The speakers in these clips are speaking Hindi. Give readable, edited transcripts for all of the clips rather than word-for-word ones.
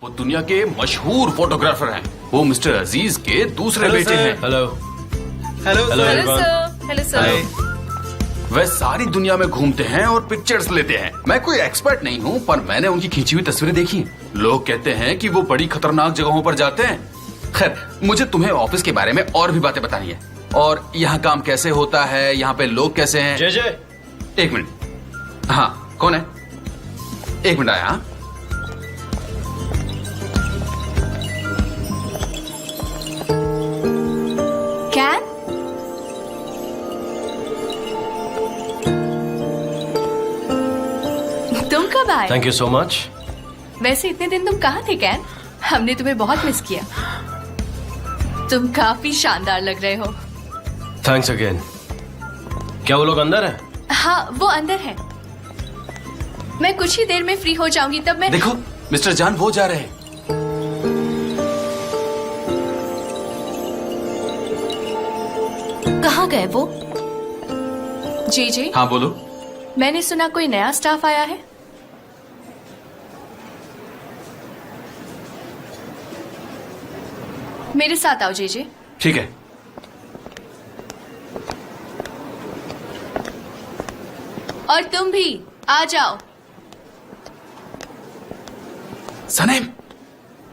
वो दुनिया के मशहूर फोटोग्राफर हैं। वो मिस्टर अजीज के दूसरे बेटे हैं। Hello hello hello sir. Everyone. Hello sir. वह सारी दुनिया में घूमते हैं और पिक्चर्स लेते हैं। मैं कोई एक्सपर्ट नहीं हूँ, पर मैंने उनकी खींची हुई तस्वीरें देखी। लोग कहते हैं कि वो बड़ी खतरनाक जगहों पर जाते हैं। खैर, मुझे तुम्हें ऑफिस के बारे में और भी बातें बतानी है, और यहाँ काम कैसे होता है, यहाँ पे लोग कैसे हैं। जे एक मिनट। हाँ, कौन है? एक मिनट आया। हाँ? कैन? तुम कब आए? Thank you so much. वैसे इतने दिन तुम कहाँ थे कैन? हमने तुम्हें बहुत मिस किया। तुम काफी शानदार लग रहे हो। Thanks again. क्या वो लोग अंदर हैं? हाँ, वो अंदर है। मैं कुछ ही देर में फ्री हो जाऊंगी, तब मैं। देखो मिस्टर जान, वो जा रहे हैं। कहाँ गए वो? जी। हाँ बोलो। मैंने सुना कोई नया स्टाफ आया है। मेरे साथ आओ जे। ठीक है। और तुम भी आ जाओ। सनेम,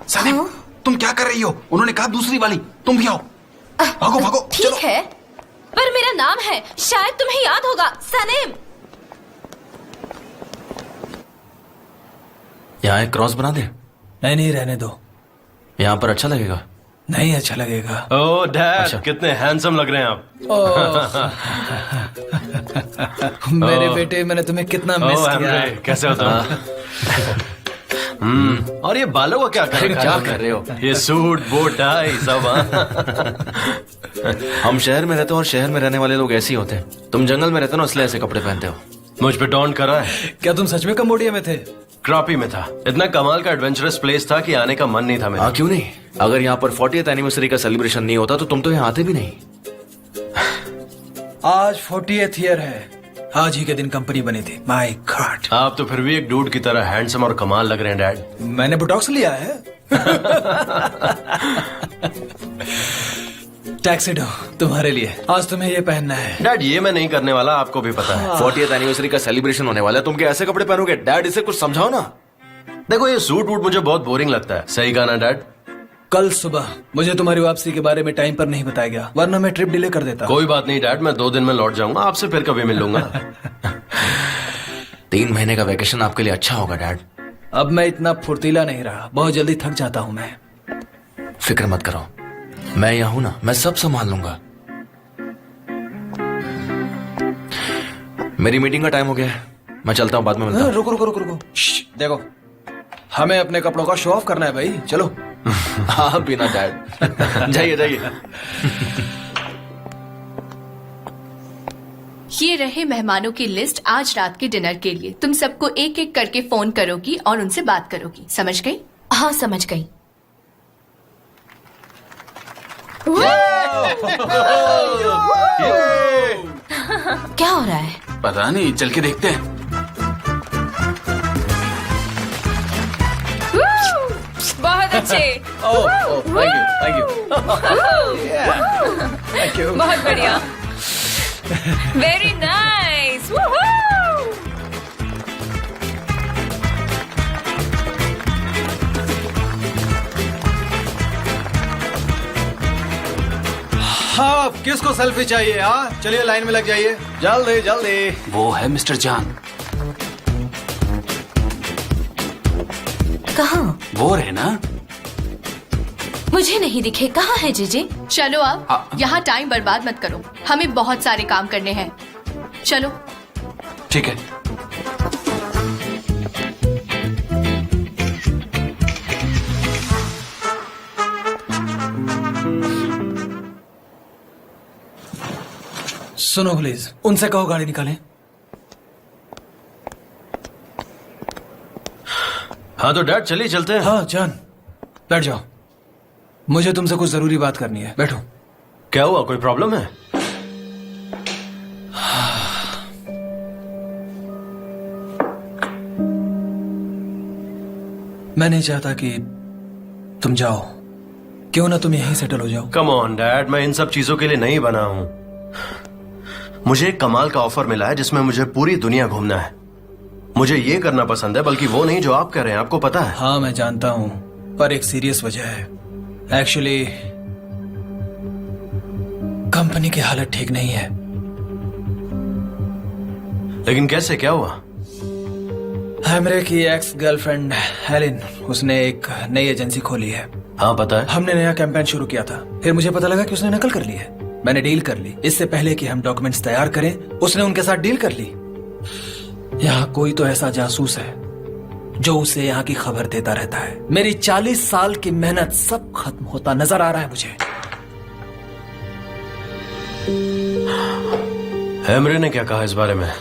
सनेम, तुम क्या कर रही हो? उन्होंने कहा दूसरी वाली, तुम भी आओ। भागो भागो, ठीक चलो। है, पर मेरा नाम है, शायद तुम्हें याद होगा, सनेम। यहाँ एक क्रॉस बना दे। नहीं रहने दो। यहाँ पर अच्छा लगेगा। नहीं अच्छा लगेगा। ओह डैड, अच्छा। कितने हैंडसम लग रहे हैं आप। मेरे बेटे, मैंने तुम्हें कितना मिस ओह किया। एमरे, कैसे हो तुम? और ये बालों का क्या कर रहे हो? क्या कर रहे हो? ये सूट बूट टाई सब। हम शहर में रहते हो और शहर में रहने वाले लोग ऐसे ही होते हैं। तुम जंगल में रहते हो ना, इसलिए ऐसे कपड़े पहनते हो। मुझ पे टॉन्ट करा है। क्या तुम सच में कंबोडिया में थे? क्रापी में था। इतना कमाल का एडवेंचरस प्लेस था कि आने का मन नहीं था मेरा। हाँ, क्यों नहीं? अगर यहाँ पर 40th एनिवर्सरी का सेलिब्रेशन नहीं होता तो तुम तो यहाँ आते भी नहीं। आज 40th ईयर है। आज ही के दिन कंपनी बनी थी। My God. आप तो फिर भी एक डूड की तरह हैंडसम और कमाल लग रहे हैं डैड। मैंने बुटॉक्स लिया है। टैक्सीडो तुम्हारे लिए। आज तुम्हें ये पहनना है। डैड ये मैं नहीं करने वाला, आपको भी पता है। 40th एनिवर्सरी का सेलिब्रेशन होने वाला है, तुम क्या ऐसे कपड़े पहनोगे? डैड, इसे कुछ समझाओ ना। देखो ये सूट वूट मुझे बहुत बोरिंग लगता है। सही कहा ना डैड? कल सुबह मुझे तुम्हारी वापसी के बारे में टाइम पर नहीं बताया गया, वरना मैं ट्रिप डिले कर देता। कोई बात नहीं डैड, मैं 2 दिन में लौट जाऊंगा, आपसे फिर कभी मिल लूंगा। 3 महीने का वेकेशन आपके लिए अच्छा होगा डैड। अब मैं इतना फुर्तीला नहीं रहा, बहुत जल्दी थक जाता हूँ मैं। फिक्र मत करो, मैं यहाँ हूं ना, मैं सब संभाल लूंगा। मेरी मीटिंग का टाइम हो गया है, मैं चलता हूँ, बाद में मिलता हूँ। रुको। देखो, हमें अपने कपड़ों का शो ऑफ करना है भाई, चलो। हाँ बिना डैड। जाइए। ये रहे मेहमानों की लिस्ट आज रात के डिनर के लिए। तुम सबको एक एक करके फोन करोगी और उनसे बात करोगी, समझ गई? हाँ, समझ गई। क्या हो रहा है? पता नहीं, चल के देखते हैं। बहुत अच्छे। Thank you. बहुत बढ़िया। Very nice. हाँ, किसको सेल्फी चाहिए? हाँ, चलिए लाइन में लग जाइए, जल्दी। वो है मिस्टर जान। कहाँ? वो रहे ना। मुझे नहीं दिखे। कहाँ है जीजी? चलो अब हाँ। यहाँ टाइम बर्बाद मत करो, हमें बहुत सारे काम करने हैं। चलो। ठीक है। सुनो प्लीज, उनसे कहो गाड़ी निकालें। हाँ तो डैड चलिए चलते हैं। हाँ जान, बैठ जाओ, मुझे तुमसे कुछ जरूरी बात करनी है। बैठो। क्या हुआ, कोई प्रॉब्लम है? मैं नहीं चाहता कि तुम जाओ। क्यों ना तुम यहीं सेटल हो जाओ। कम ऑन डैड, मैं इन सब चीजों के लिए नहीं बना हूं। मुझे एक कमाल का ऑफर मिला है जिसमें मुझे पूरी दुनिया घूमना है। मुझे ये करना पसंद है, बल्कि वो नहीं जो आप कर रहे हैं। आपको पता है? हाँ मैं जानता हूं, पर एक सीरियस वजह है। एक्चुअली कंपनी की हालत ठीक नहीं है। लेकिन कैसे, क्या हुआ? हैमरे की एक्स गर्लफ्रेंड हेलिन, उसने एक नई एजेंसी खोली है। हाँ पता है। हमने नया कैंपेन शुरू किया था, फिर मुझे पता लगा कि उसने नकल कर ली है। मैंने डील कर ली। इससे पहले कि हम डॉक्यूमेंट्स तैयार करें, उसने उनके साथ डील कर ली। यहाँ कोई तो ऐसा जासूस है जो उसे यहाँ की खबर देता रहता है। मेरी 40 साल की मेहनत सब खत्म होता नजर आ रहा है मुझे। हैमरे ने क्या कहा इस बारे में?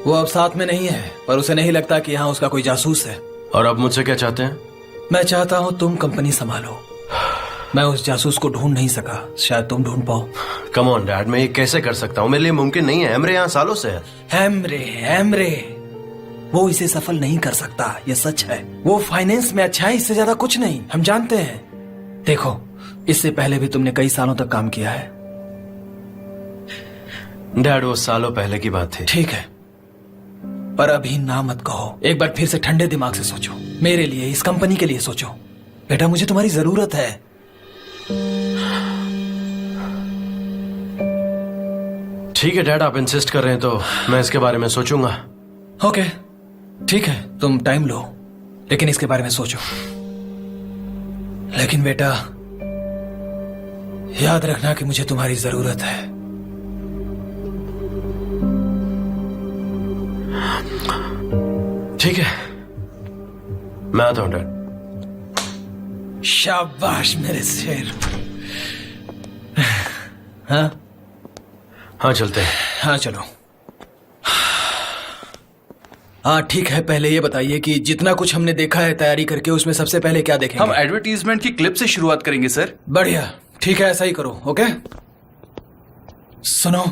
वो अब साथ में नहीं है, पर उसे नहीं लगता कि यहाँ उसका कोई जासूस है। और अब मुझसे क्या चाहते हैं? मैं चाहता हूँ तुम कंपनी संभालो। मैं उस जासूस को ढूंढ नहीं सका, शायद तुम ढूंढ पाओ। कम ऑन डैड, मैं ये कैसे कर सकता हूँ? मेरे लिए मुमकिन नहीं है। हैमरे यहाँ सालों से है। हैमरे वो इसे सफल नहीं कर सकता, ये सच है। वो फाइनेंस में अच्छा है, इससे ज्यादा कुछ नहीं, हम जानते हैं। देखो, इससे पहले भी तुमने कई सालों तक काम किया है। डैड, वो सालों पहले की बात थी। ठीक है, पर अभी ना मत कहो। एक बार फिर से ठंडे दिमाग से सोचो। मेरे लिए, इस कंपनी के लिए सोचो। बेटा, मुझे तुम्हारी जरूरत है। ठीक है डैड, आप इंसिस्ट कर रहे हैं तो मैं इसके बारे में सोचूंगा। ओके, ठीक है, तुम टाइम लो, लेकिन इसके बारे में सोचो। लेकिन बेटा, याद रखना कि मुझे तुम्हारी जरूरत है। ठीक है, मैं आता हूं डैड। शाबाश मेरे शेर। हाँ हाँ, चलते हैं। हाँ चलो। हाँ ठीक है, पहले ये बताइए कि जितना कुछ हमने देखा है तैयारी करके, उसमें सबसे पहले क्या देखेंगे? हम एडवर्टीजमेंट की क्लिप से शुरुआत करेंगे सर। बढ़िया, ठीक है, ऐसा ही करो। ओके, सुनो,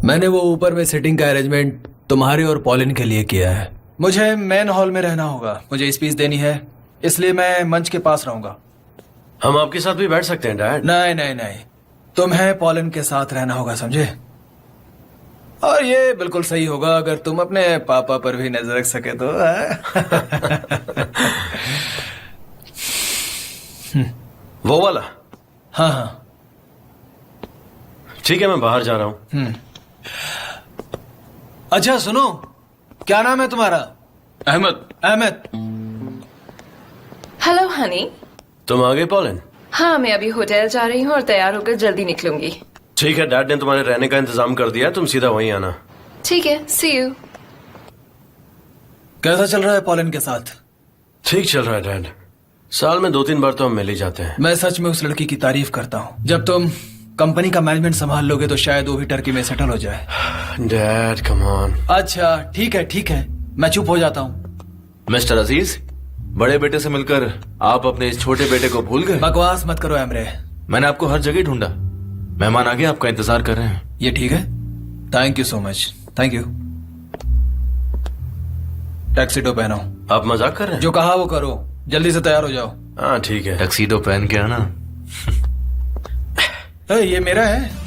मैंने वो ऊपर में सिटिंग का अरेंजमेंट तुम्हारे और पॉलिन के लिए किया है। मुझे मेन हॉल में रहना होगा, मुझे स्पीच देनी है, इसलिए मैं मंच के पास रहूंगा। हम आपके साथ भी बैठ सकते हैं डैड? नहीं नहीं नहीं, तुम्हें पॉलिन के साथ रहना होगा, समझे? और ये बिल्कुल सही होगा अगर तुम अपने पापा पर भी नजर रख सके तो। वो वाला? हाँ हाँ ठीक है, मैं बाहर जा रहा हूँ। अच्छा सुनो, क्या नाम है तुम्हारा? अहमद। अहमद। Hello honey. तुम आ गए पॉलिन? हाँ, मैं अभी होटल जा रही हूँ और तैयार होकर जल्दी निकलूंगी। ठीक है, डैड ने तुम्हारे रहने का इंतजाम कर दिया, तुम सीधा वहीं आना। ठीक है, सी यू। कैसा चल रहा है पॉलिन के साथ? ठीक चल रहा है डैड, साल में 2-3 बार तो हम मिल ही जाते हैं। मैं सच में उस लड़की की तारीफ करता हूँ। जब तुम कंपनी का मैनेजमेंट संभाल लोगे तो शायद वो भी टर्की में सेटल हो जाए। Dad come on. अच्छा ठीक है ठीक है, मैं चुप हो जाता हूँ। मिस्टर अजीज, बड़े बेटे से मिलकर आप अपने इस छोटे बेटे को भूल गए। बकवास मत करो एमरे। मैंने आपको हर जगह ढूंढा। मेहमान आगे आपका इंतजार कर रहे हैं। ये ठीक है, thank you so much. Thank you. Tuxedo पहनो। आप मजाक कर रहे हैं? जो कहा वो करो, जल्दी से तैयार हो जाओ। हाँ ठीक है। टक्सीडो पहन के आना। ये मेरा है।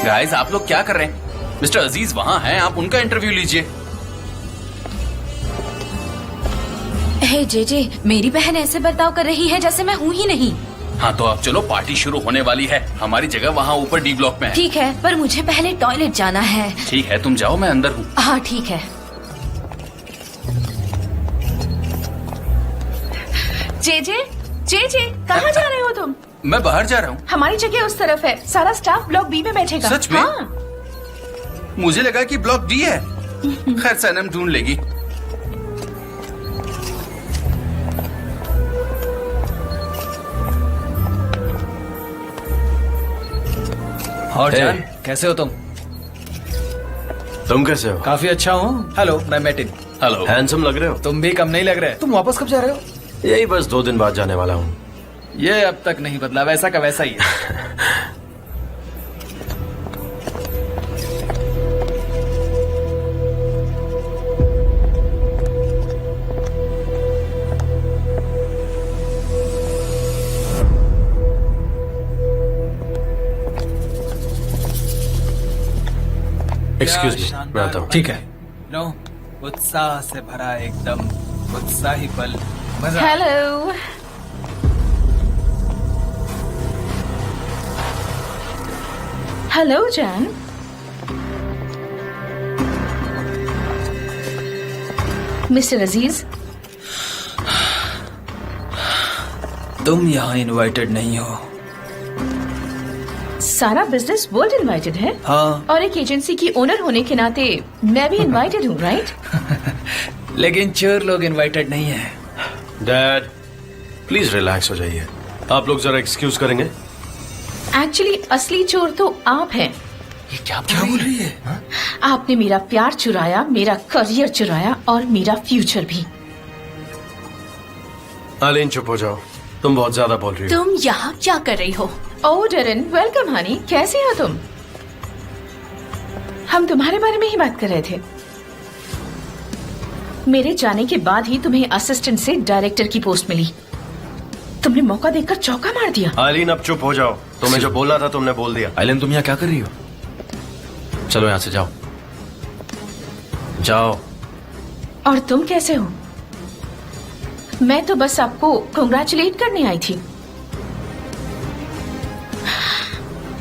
गाइस, आप लोग क्या कर रहे हैं? मिस्टर अजीज वहां हैं, आप उनका इंटरव्यू लीजिए। हे जेजे, मेरी बहन ऐसे बर्ताव कर रही है जैसे मैं हूँ ही नहीं। हाँ तो अब चलो, पार्टी शुरू होने वाली है। हमारी जगह वहाँ ऊपर डी ब्लॉक में है। ठीक है, पर मुझे पहले टॉयलेट जाना है। ठीक है, तुम जाओ, मैं अंदर हूँ। हाँ ठीक है। जेजे, जेजे, कहाँ जा रहे हो तुम? मैं बाहर जा रहा हूँ। हमारी जगह उस तरफ है, सारा स्टाफ ब्लॉक बी में बैठेगा। सच में? हाँ। मुझे लगा कि ब्लॉक डी है। खैर, सनम ढूंढ लेगी। और Hey. जान, कैसे हो तुम? तुम कैसे हो? काफी अच्छा हूँ। हेलो, मैं मैटिन। हेलो। हैंडसम लग रहे हो। तुम भी कम नहीं लग रहे। तुम वापस कब जा रहे हो? यही बस 2 दिन बाद जाने वाला हूँ। ये अब तक नहीं बदला, वैसा का वैसा ही है। एक्सक्यूज मी, मैं आता हूँ। ठीक है। नो, उत्साह से भरा एकदम उत्साही पल। मजा। हेलो। हेलो जैन। मिस्टर अजीज, तुम यहाँ इनवाइटेड नहीं हो। सारा बिजनेस वर्ल्ड इनवाइटेड है हाँ, और एक एजेंसी की ओनर होने के नाते मैं भी इनवाइटेड हूँ, राइट? लेकिन चोर लोग इनवाइटेड नहीं है। डैड, प्लीज रिलैक्स हो जाइए। आप लोग जरा एक्सक्यूज करेंगे? एक्चुअली असली चोर तो आप हैं। ये क्या बोल रही है? आपने मेरा प्यार चुराया, मेरा करियर चुराया और मेरा फ्यूचर भी। आलीन, चुप हो जाओ। तुम बहुत ज्यादा बोल रही हो। तुम यहाँ क्या कर रही हो? ओह डरन, वेलकम हनी, कैसे हो तुम? हम तुम्हारे बारे में ही बात कर रहे थे। मेरे जाने के बाद ही तुम्हें असिस्टेंट से डायरेक्टर की पोस्ट मिली। तुमने मौका देखकर चौका मार दिया। आलीन, अब चुप हो जाओ। तुम्हें जो बोला था तुमने बोल दिया। आइलन, तुम यहाँ क्या कर रही हो? चलो यहाँ से जाओ। जाओ। और तुम कैसे हो? मैं तो बस आपको कांग्रेचुलेट करने आई थी।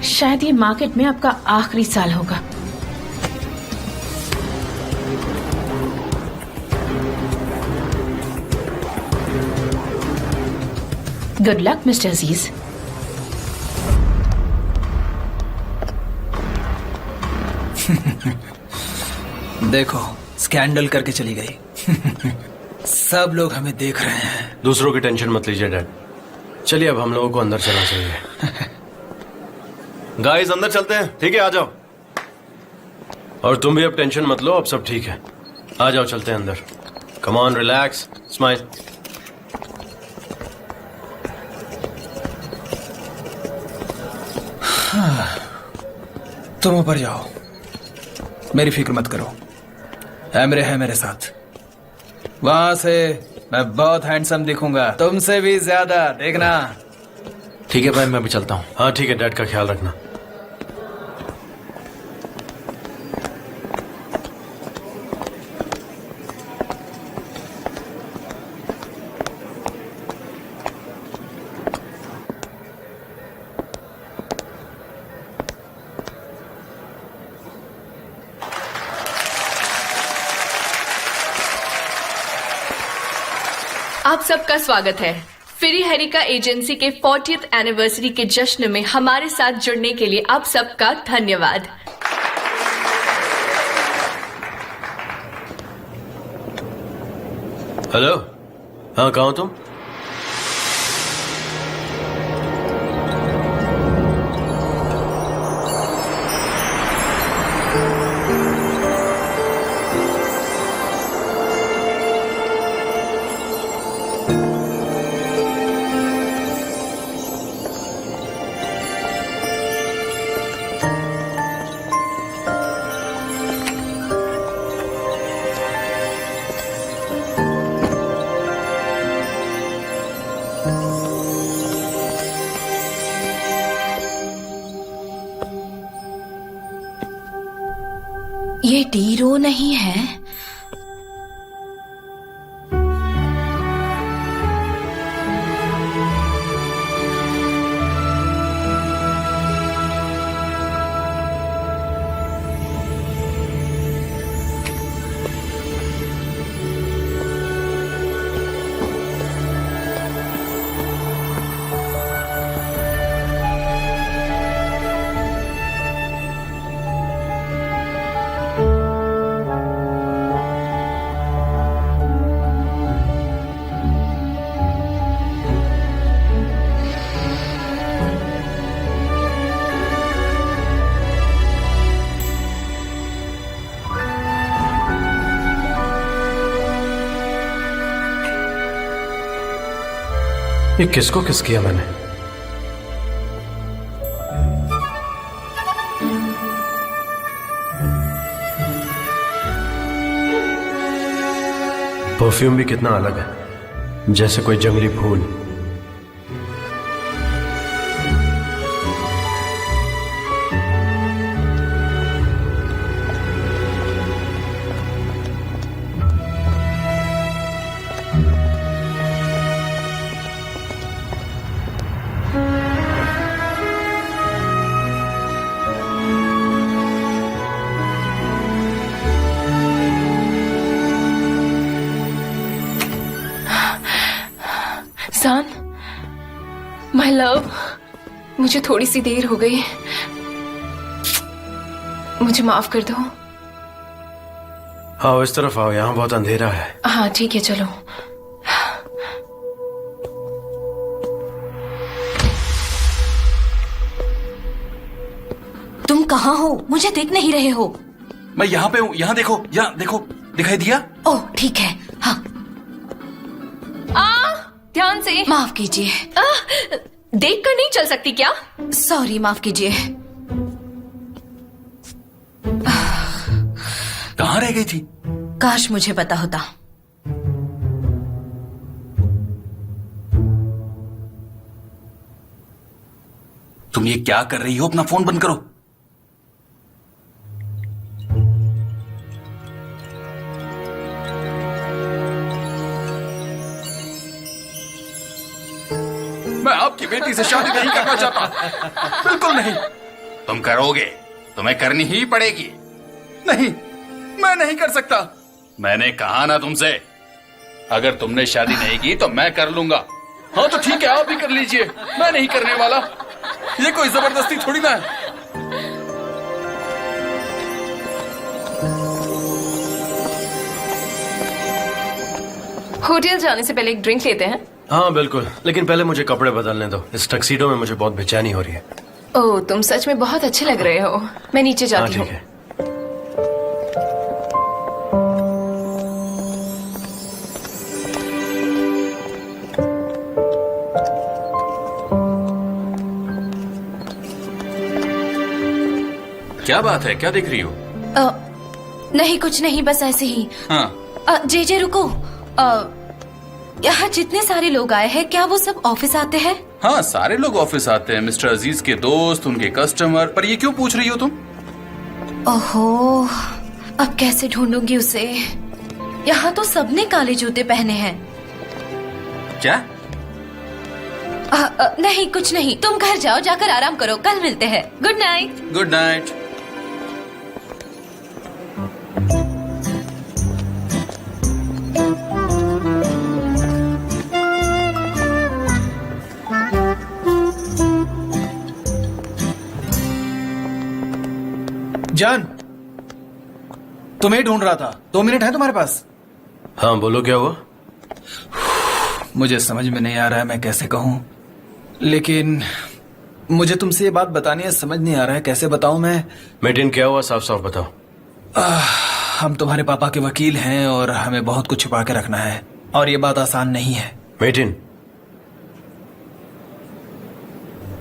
शायद ये मार्केट में आपका आखिरी साल होगा। गुड लक मिस्टर अजीज। देखो, स्कैंडल करके चली गई। सब लोग हमें देख रहे हैं। दूसरों की टेंशन मत लीजिए डैड। चलिए अब हम लोगों को अंदर चलना चाहिए। गाइस, अंदर चलते हैं, ठीक है? आ जाओ। और तुम भी अब टेंशन मत लो, अब सब ठीक है। आ जाओ, चलते हैं अंदर। Come on, relax, smile. तुम ऊपर जाओ, मेरी फिक्र मत करो। एमरे है मेरे साथ। वहां से मैं बहुत हैंडसम दिखूंगा, तुमसे भी ज्यादा, देखना। ठीक है भाई, मैं भी चलता हूँ। हाँ ठीक है, डैड का ख्याल रखना। आप सबका स्वागत है। फिरी हैरिका एजेंसी के 40th एनिवर्सरी के जश्न में हमारे साथ जुड़ने के लिए आप सबका धन्यवाद। हेलो, हाँ कहाँ हो तुम? ये डीरो नहीं है। ये किसको किस किया मैंने? परफ्यूम भी कितना अलग है, जैसे कोई जंगली फूल। सान, माय लव, मुझे थोड़ी सी देर हो गई, मुझे माफ कर दो। आओ इस तरफ आओ, यहाँ बहुत अंधेरा है। हाँ ठीक है, चलो। तुम कहाँ हो? मुझे देख नहीं रहे हो? मैं यहाँ पे हूँ, यहाँ देखो, दिखाई दिया? ओह ठीक है, हाँ। ध्यान से। माफ कीजिए। देख कर नहीं चल सकती क्या? सॉरी, माफ कीजिए। कहाँ रह गई थी? काश मुझे पता होता। तुम ये क्या कर रही हो? अपना फोन बंद करो। मैं आपकी बेटी से शादी नहीं करना चाहता, बिल्कुल नहीं। तुम करोगे, तुम्हें करनी ही पड़ेगी। नहीं, मैं नहीं कर सकता। मैंने कहा ना तुमसे, अगर तुमने शादी नहीं की तो मैं कर लूंगा। हाँ तो ठीक है, आप भी कर लीजिए, मैं नहीं करने वाला। ये कोई जबरदस्ती थोड़ी ना है। होटल जाने से पहले एक ड्रिंक लेते हैं। हाँ बिल्कुल, लेकिन पहले मुझे कपड़े बदलने दो। इस टक्सीडो में मुझे बहुत बेचैनी हो रही है। ओह, तुम सच में बहुत अच्छे लग रहे हो। मैं नीचे हाँ जाती हूँ। ठीक है। क्या बात है, क्या देख रही हो? नहीं कुछ नहीं, बस ऐसे ही। हाँ, जे रुको। यहाँ जितने सारे लोग आए हैं, क्या वो सब ऑफिस आते हैं? हाँ सारे लोग ऑफिस आते हैं, मिस्टर अजीज के दोस्त, उनके कस्टमर। पर ये क्यों पूछ रही हो तुम? ओहो, अब कैसे ढूंढूंगी उसे? यहाँ तो सबने काले जूते पहने हैं। क्या? नहीं कुछ नहीं, तुम घर जाओ, जाकर आराम करो, कल मिलते हैं। Good night. Good night. जान, तुम्हें ढूंढ रहा था। 2 मिनट है तुम्हारे पास? हाँ बोलो, क्या हुआ? मुझे समझ में नहीं आ रहा है मैं कैसे कहूं, लेकिन मुझे तुमसे ये बात बतानी है, समझ नहीं आ रहा है कैसे बताऊं मैं। मेटिन क्या हुआ, साफ साफ बताओ। हम तुम्हारे पापा के वकील हैं और हमें बहुत कुछ छुपा के रखना है, और ये बात आसान नहीं है। मेटिन,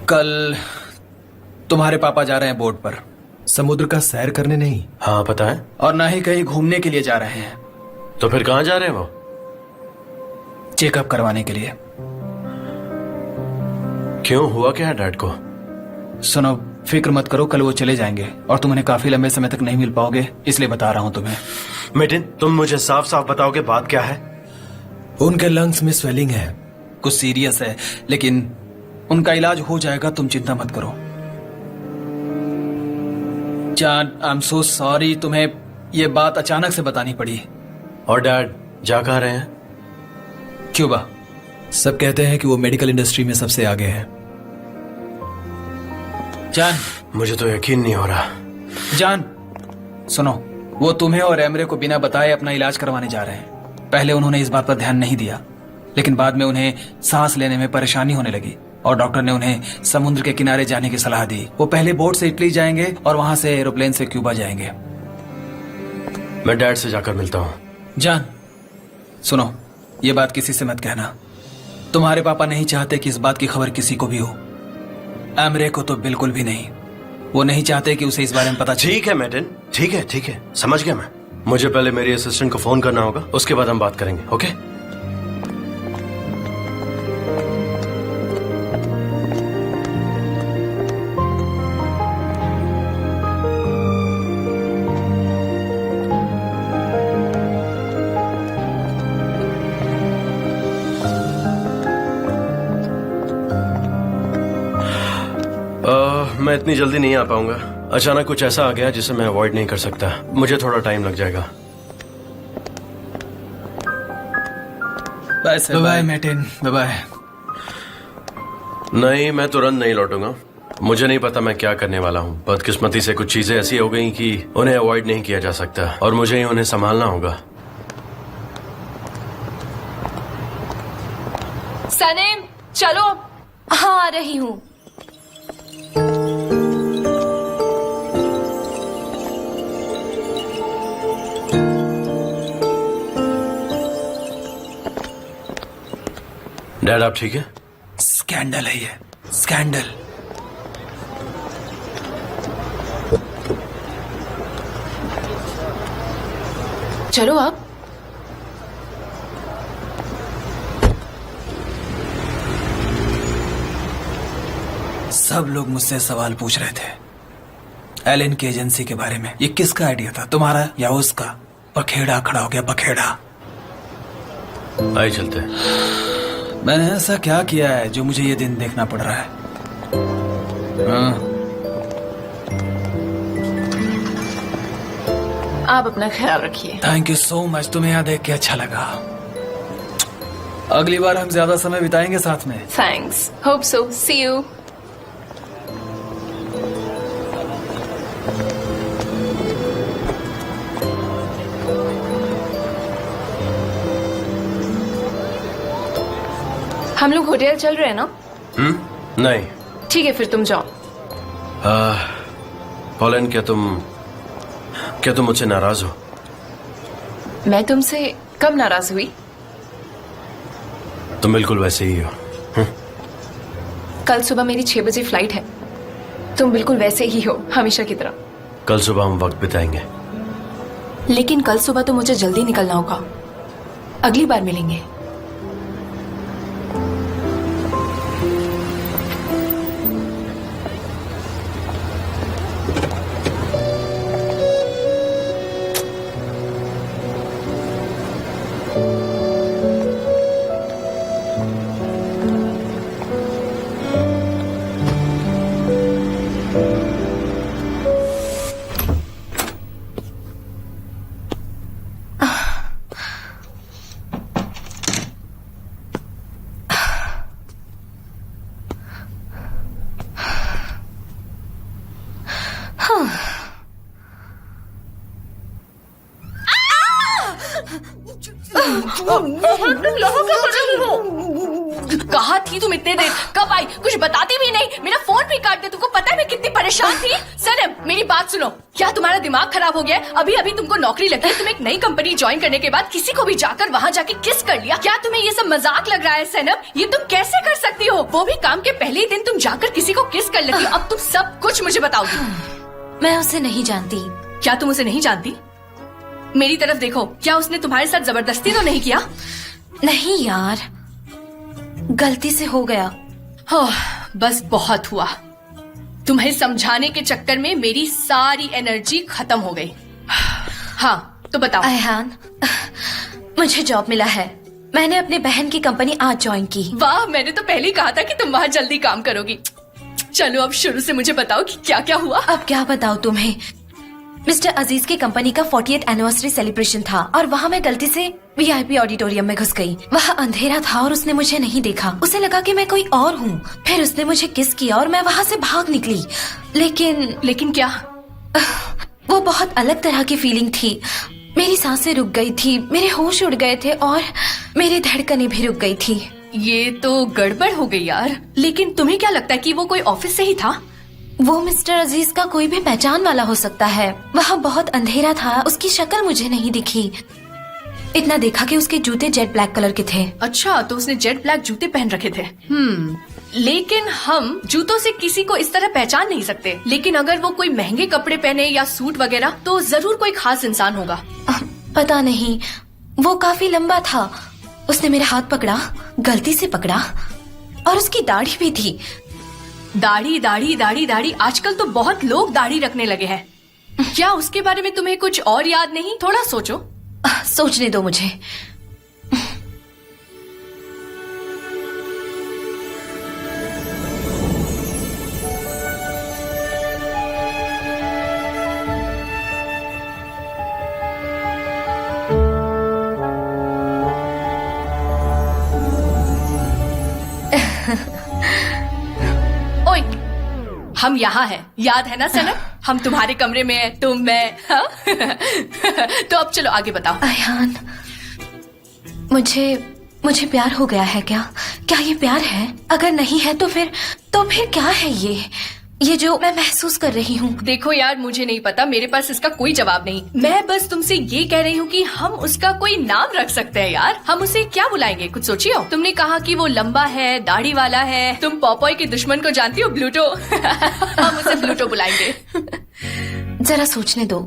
कल तुम्हारे पापा जा रहे हैं बोट पर, समुद्र का सैर करने नहीं। हाँ पता है। और ना ही कहीं घूमने के लिए जा रहे हैं। तो फिर कहाँ जा रहे हैं वो? चेकअप करवाने के लिए। क्यों, हुआ क्या है डैड को? सुनो, फिक्र मत करो, कल वो चले जाएंगे और तुम उन्हें काफी लंबे समय तक नहीं मिल पाओगे, इसलिए बता रहा हूं तुम्हें। मेटिन, तुम मुझे साफ साफ बताओगे बात क्या है? उनके लंग्स में स्वेलिंग है, कुछ सीरियस है, लेकिन उनका इलाज हो जाएगा, तुम चिंता मत करो। जान, आई एम सो सॉरी, तुम्हें ये बात अचानक से बतानी पड़ी। और डैड जा कहाँ रहे हैं? क्यूबा। सब कहते हैं कि वो मेडिकल इंडस्ट्री में सबसे आगे है। जान, मुझे तो यकीन नहीं हो रहा। जान सुनो, वो तुम्हें और एमरे को बिना बताए अपना इलाज करवाने जा रहे हैं। पहले उन्होंने इस बात पर ध्यान नहीं दिया, लेकिन बाद में उन्हें सांस लेने में परेशानी होने लगी और डॉक्टर ने उन्हें समुद्र के किनारे जाने की सलाह दी। वो पहले बोट से इटली जाएंगे और वहां से एरोप्लेन से क्यूबा जाएंगे। मैं डैड से जाकर मिलता हूँ। जान सुनो, ये बात किसी से मत कहना। तुम्हारे पापा नहीं चाहते कि इस बात की खबर किसी को भी हो। एमरे को तो बिल्कुल भी नहीं। वो नहीं चाहते कि उसे इस बारे में पता चले। ठीक है मैटिन, ठीक है, समझ गया मैं। मुझे पहले मेरी असिस्टेंट को फोन करना होगा, उसके बाद हम बात करेंगे। ओके? मैं इतनी जल्दी नहीं आ पाऊंगा। अचानक कुछ ऐसा आ गया जिसे मैं अवॉइड नहीं कर सकता। मुझे थोड़ा टाइम लग जाएगा। बाय मैटिन, बाय। नहीं, मैं तुरंत नहीं लौटूंगा। मुझे नहीं पता मैं क्या करने वाला हूँ। बदकिस्मती से कुछ चीजें ऐसी हो गई कि उन्हें अवॉइड नहीं किया जा सकता और मुझे ही उन्हें संभालना होगा। सनेम, चलो। हाँ, आ रही हूँ। डैड, आप ठीक है? स्कैंडल है ये, स्कैंडल। चलो आप। सब लोग मुझसे सवाल पूछ रहे थे एलन की एजेंसी के बारे में। ये किसका आइडिया था, तुम्हारा या उसका? पखेड़ा खड़ा हो गया, पखेड़ा। आइए चलते हैं। मैंने ऐसा क्या किया है जो मुझे ये दिन देखना पड़ रहा है? हाँ। आप अपना ख्याल रखिए। थैंक यू सो मच, तुम्हें यहाँ देख के अच्छा लगा। अगली बार हम ज्यादा समय बिताएंगे साथ में। Thanks, hope so, see you. हम लोग होटल चल रहे हैं ना? नहीं। ठीक है, फिर तुम जाओ। पॉलन, क्या तुम मुझसे नाराज हो? मैं तुमसे कब नाराज हुई? तुम बिल्कुल वैसे ही हो। कल सुबह मेरी 6 बजे फ्लाइट है। तुम बिल्कुल वैसे ही हो, हमेशा की तरह। कल सुबह हम वक्त बिताएंगे। लेकिन कल सुबह तो मुझे जल्दी निकलना होगा। अगली बार मिलेंगे। कहाँ थी तुम इतने देर? कब आई? कुछ बताती भी नहीं। मेरा फोन भी काट दे। तुमको पता है मैं कितनी परेशान थी? सनम, मेरी बात सुनो। क्या तुम्हारा दिमाग खराब हो गया है? अभी अभी तुमको नौकरी लगी है। तुम एक नई कंपनी ज्वाइन करने के बाद किसी को भी जाकर वहाँ जाके किस कर लिया। क्या तुम्हें ये सब मजाक लग रहा है सनम? ये तुम कैसे कर सकती हो? वो भी काम के पहले ही दिन तुम जाकर किसी को किस कर लेती हो। अब तुम सब कुछ मुझे बताओगी। मैं उसे नहीं जानती। क्या तुम उसे नहीं जानती? मेरी तरफ देखो। क्या उसने तुम्हारे साथ जबरदस्ती तो नहीं किया? नहीं यार, गलती से हो गया। बस बहुत हुआ। तुम्हें समझाने के चक्कर में मेरी सारी एनर्जी खत्म हो गई। हाँ, तो बताओ। अयहान, मुझे जॉब मिला है। मैंने अपने बहन की कंपनी आज ज्वाइन की। वाह, मैंने तो पहले ही कहा था कि तुम वहाँ जल्दी काम करोगी। चलो अब शुरू से मुझे बताओ कि क्या क्या हुआ। अब क्या बताऊं तुम्हें। मिस्टर अजीज की कंपनी का 40th एनिवर्सरी सेलिब्रेशन था और वहाँ मैं गलती से VIP ऑडिटोरियम में घुस गई। वहाँ अंधेरा था और उसने मुझे नहीं देखा। उसे लगा कि मैं कोई और हूँ। फिर उसने मुझे किस किया और मैं वहाँ से भाग निकली। लेकिन क्या? वो बहुत अलग तरह की फीलिंग थी। मेरी सांसें रुक गई थी, मेरे होश उड़ गए थे और मेरी धड़कनें भी रुक गई थी। ये तो गड़बड़ हो गई यार। लेकिन तुम्हें क्या लगता है कि वो कोई ऑफिस से ही था? वो मिस्टर अजीज का कोई भी पहचान वाला हो सकता है। वहाँ बहुत अंधेरा था, उसकी शक्ल मुझे नहीं दिखी। इतना देखा कि उसके जूते जेट ब्लैक कलर के थे। अच्छा, तो उसने जेट ब्लैक जूते पहन रखे थे। लेकिन हम जूतों से किसी को इस तरह पहचान नहीं सकते। लेकिन अगर वो कोई महंगे कपड़े पहने या सूट वगैरह तो जरूर कोई खास इंसान होगा। पता नहीं, वो काफी लंबा था। उसने मेरा हाथ पकड़ा, गलती से पकड़ा, और उसकी दाढ़ी भी थी। दाढ़ी दाढ़ी दाढ़ी दाढ़ी, आजकल तो बहुत लोग दाढ़ी रखने लगे हैं। क्या उसके बारे में तुम्हें कुछ और याद नहीं? थोड़ा सोचो। सोचने दो मुझे। ओए, हम यहाँ हैं, याद है ना सनम? हम तुम्हारे कमरे में हैं, तुम मैं, हाँ? तो अब चलो आगे बताओ। अयान, मुझे प्यार हो गया है क्या? क्या ये प्यार है? अगर नहीं है तो फिर क्या है ये जो मैं महसूस कर रही हूँ? देखो यार, मुझे नहीं पता, मेरे पास इसका कोई जवाब नहीं। मैं बस तुमसे ये कह रही हूँ कि हम उसका कोई नाम रख सकते हैं यार। हम उसे क्या बुलाएंगे, कुछ सोचियो। तुमने कहा कि वो लंबा है, दाढ़ी वाला है। तुम पॉपॉय के दुश्मन को जानती हो, ब्लूटो। हम उसे ब्लूटो बुलाएंगे। जरा सोचने दो।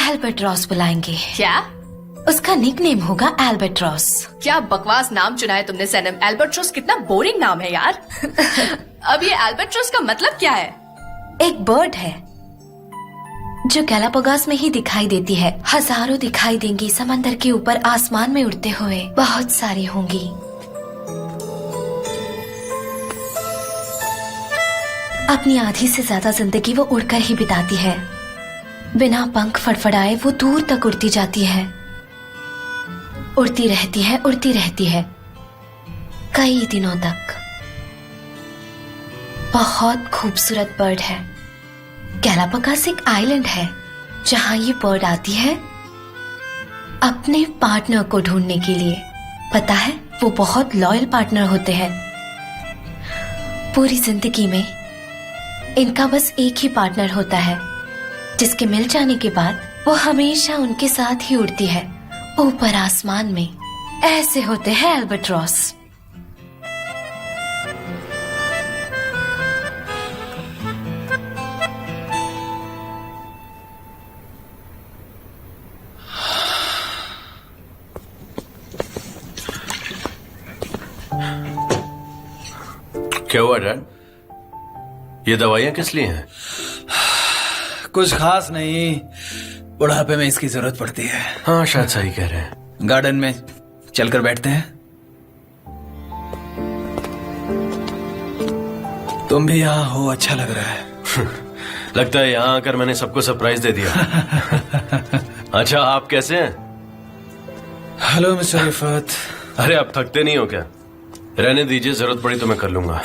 एल्बर्ट्रॉस बुलाएंगे। क्या? उसका निकनेम होगा एल्बर्ट्रॉस। क्या बकवास नाम चुना है तुमने सनम। एल्बर्ट्रॉस कितना बोरिंग नाम है यार। अब ये एल्बर्ट्रॉस का मतलब क्या है? एक बर्ड है जो गैलापागोस में ही दिखाई देती है। हजारों दिखाई देंगी समंदर के ऊपर, आसमान में उड़ते हुए। बहुत सारी होंगी। अपनी आधी से ज्यादा जिंदगी वो उड़कर ही बिताती है। बिना पंख फड़फड़ाए वो दूर तक उड़ती जाती है, उड़ती रहती है, उड़ती रहती है कई दिनों तक। बहुत खूबसूरत बर्ड है। गैलापागोस एक आइलैंड है जहां ये बर्ड आती है अपने पार्टनर को ढूंढने के लिए। पता है, वो बहुत लॉयल पार्टनर होते हैं। पूरी जिंदगी में इनका बस एक ही पार्टनर होता है जिसके मिल जाने के बाद वो हमेशा उनके साथ ही उड़ती है ऊपर आसमान में। ऐसे होते हैं एल्बर्ट्रॉस। क्या हुआ डैड? ये दवाइयां किस लिए हैं? कुछ खास नहीं, बुढ़ापे में इसकी जरूरत पड़ती है। हाँ, शायद सही कह रहे हैं। गार्डन में चलकर बैठते हैं। तुम भी यहाँ हो, अच्छा लग रहा है। लगता है यहाँ आकर मैंने सबको सरप्राइज दे दिया। अच्छा, आप कैसे हैं? Hello mister Rifat. अरे, आप थकते नहीं हो क्या? रहने दीजिए, जरूरत पड़ी तो मैं कर लूंगा।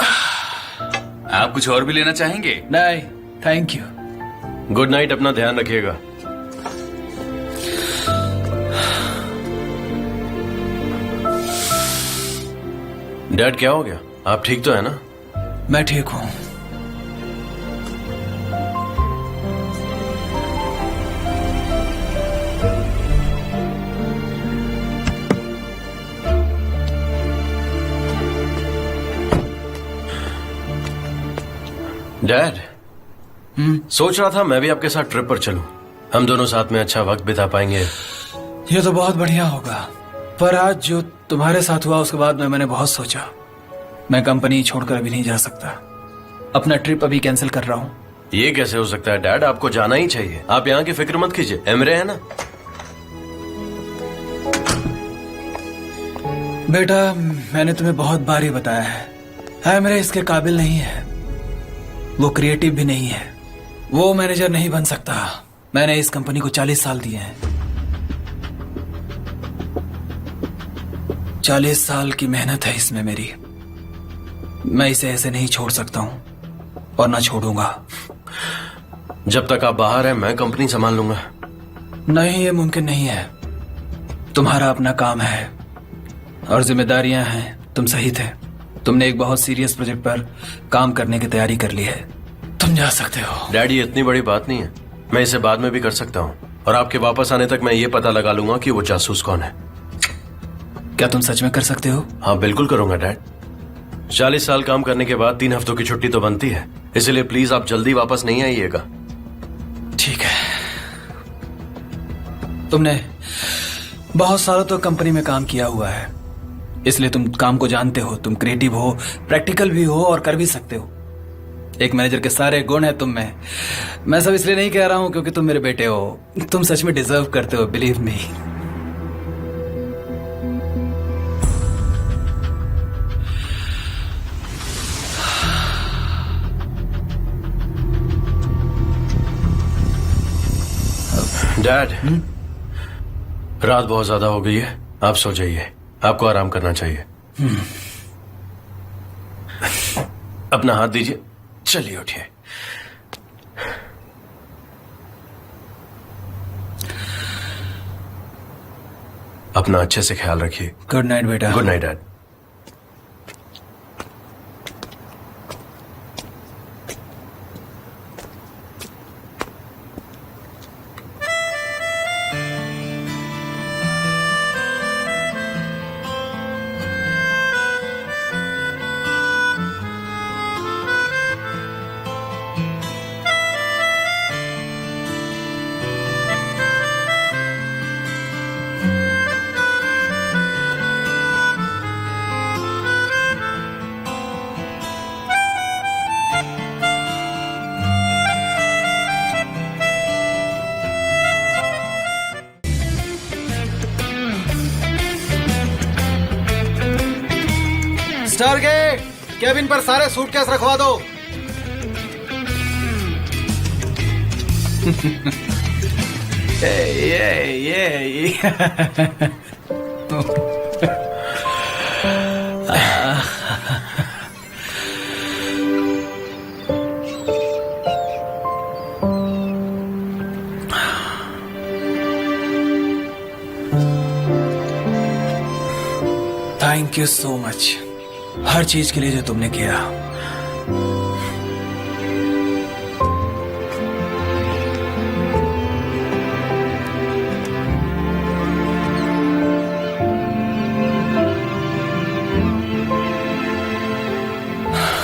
आप कुछ और भी लेना चाहेंगे? नहीं, थैंक यू। गुड नाइट, अपना ध्यान रखिएगा। डैड, क्या हो गया? आप ठीक तो है ना? मैं ठीक हूँ। डैड, सोच रहा था मैं भी आपके साथ ट्रिप पर चलूं। हम दोनों साथ में अच्छा वक्त बिता पाएंगे। ये तो बहुत बढ़िया होगा, पर आज जो तुम्हारे साथ हुआ उसके बाद में मैंने बहुत सोचा। मैं कंपनी छोड़कर अभी नहीं जा सकता। अपना ट्रिप अभी कैंसिल कर रहा हूँ। ये कैसे हो सकता है डैड? आपको जाना ही चाहिए। आप यहाँ की फिक्र मत कीजिए, एमरे है ना। बेटा, मैंने तुम्हें बहुत बार ही बताया है, एमरे इसके काबिल नहीं है। वो क्रिएटिव भी नहीं है, वो मैनेजर नहीं बन सकता। मैंने इस कंपनी को 40 साल दिए हैं। 40 साल की मेहनत है इसमें मेरी। मैं इसे ऐसे नहीं छोड़ सकता हूं और ना छोड़ूंगा। जब तक आप बाहर हैं मैं कंपनी संभाल लूंगा। नहीं, ये मुमकिन नहीं है। तुम्हारा अपना काम है और जिम्मेदारियां हैं। तुम सही थे, तुमने एक बहुत सीरियस प्रोजेक्ट पर काम करने की तैयारी कर ली है, तुम जा सकते हो। डैडी इतनी बड़ी बात नहीं है, मैं इसे बाद में भी कर सकता हूँ और आपके वापस आने तक मैं ये पता लगा लूंगा कि वो जासूस कौन है। क्या तुम सच में कर सकते हो? हाँ बिल्कुल करूंगा डैड। 40 साल काम करने के बाद 3 हफ्तों की छुट्टी तो बनती है, इसलिए प्लीज आप जल्दी वापस नहीं आइएगा। ठीक है। तुमने बहुत सालों तक कंपनी में काम किया हुआ है, इसलिए तुम काम को जानते हो, तुम क्रिएटिव हो, प्रैक्टिकल भी हो और कर भी सकते हो। एक मैनेजर के सारे गुण है तुम में। मैं सब इसलिए नहीं कह रहा हूं क्योंकि तुम मेरे बेटे हो, तुम सच में डिजर्व करते हो, बिलीव मी। डैड रात बहुत ज्यादा हो गई है, आप सो जाइए, आपको आराम करना चाहिए। अपना हाथ दीजिए, चलिए उठिए। अपना अच्छे से ख्याल रखिए। गुड नाइट बेटा। Good night dad. Star gate cabin पर सारे सूटकेस रखवा दो। ये थैंक यू सो मच हर चीज के लिए जो तुमने किया।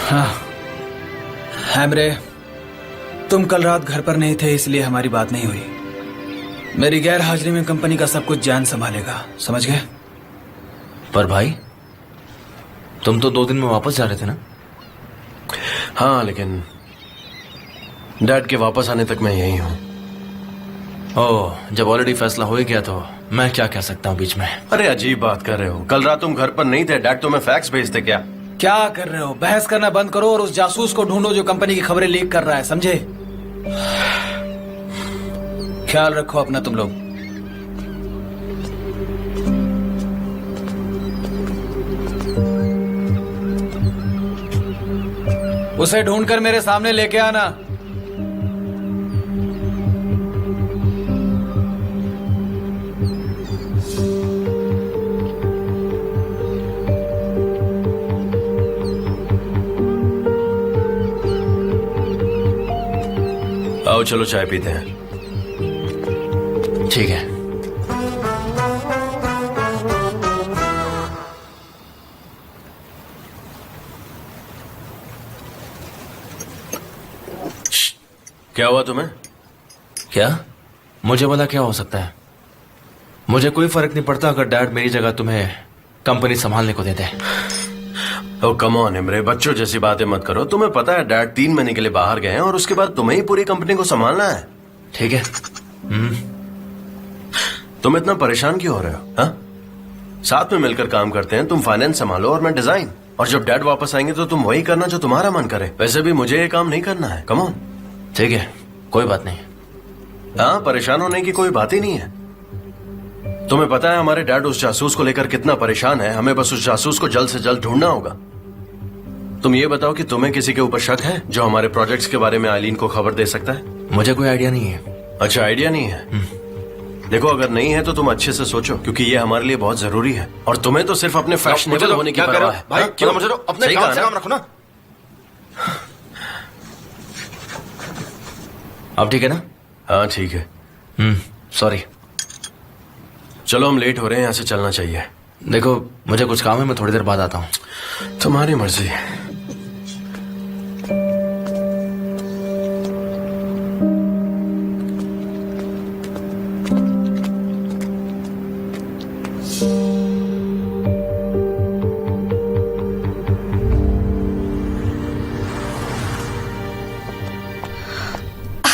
हाँ हैमरे, तुम कल रात घर पर नहीं थे इसलिए हमारी बात नहीं हुई। मेरी गैर हाजिरी में कंपनी का सब कुछ जान संभालेगा, समझ गए? पर भाई तुम तो 2 दिन में वापस जा रहे थे ना? हाँ लेकिन डैड के वापस आने तक मैं यही हूँ। ओह, जब ऑलरेडी फैसला हो ही गया तो मैं क्या कह सकता हूँ बीच में? अरे अजीब बात कर रहे हो, कल रात तुम घर पर नहीं थे, डैड तुम्हें फैक्स भेजते क्या? क्या कर रहे हो? बहस करना बंद करो और उस जासूस को ढूंढो जो कंपनी की खबरें लीक कर रहा है, समझे? ख्याल रखो अपना तुम लोग। उसे ढूंढकर मेरे सामने लेके आना। आओ चलो चाय पीते हैं। ठीक है। क्या हुआ तुम्हें? क्या? मुझे भला क्या हो सकता है? मुझे कोई फर्क नहीं पड़ता अगर डैड मेरी जगह तुम्हें कंपनी संभालने को देते। ओ कम ऑन इमरे, बच्चों जैसी बातें मत करो। तुम्हें पता है डैड 3 महीने के लिए बाहर गए हैं और उसके बाद तुम्हें ही पूरी कंपनी को संभालना है। ठीक है। तुम इतना परेशान क्यों हो रहे हो? हाँ, साथ में मिलकर काम करते हैं, तुम फाइनेंस संभालो और मैं डिजाइन, और जब डैड वापस आएंगे तो तुम वही करना जो तुम्हारा मन करे। वैसे भी मुझे ये काम नहीं करना है। Come on. ठीक है, कोई बात नहीं। हाँ, परेशान होने की कोई बात ही नहीं है। तुम्हें पता है हमारे डैड उस जासूस को लेकर कितना परेशान है। हमें बस उस जासूस को जल्द से जल्द ढूंढना होगा। तुम ये बताओ कि तुम्हें किसी के ऊपर शक है जो हमारे प्रोजेक्ट्स के बारे में आइलीन को खबर दे सकता है? मुझे कोई आइडिया नहीं है। अच्छा, आइडिया नहीं है? देखो अगर नहीं है तो तुम अच्छे से सोचो, क्योंकि ये हमारे लिए बहुत जरूरी है और तुम्हें तो सिर्फ अपने फैशनेबल होने की परवाह है। भाई हाँ? क्यों मतलब मुझे तो अपने सही काम कहा से ना? काम रखो ना। अब ठीक है ना? हाँ ठीक है। सॉरी। चलो हम लेट हो रहे हैं, यहाँ से चलना चाहिए। देखो मुझे कुछ काम है, मैं थोड़ी देर बाद आता हूँ। तुम्हारी मर्जी।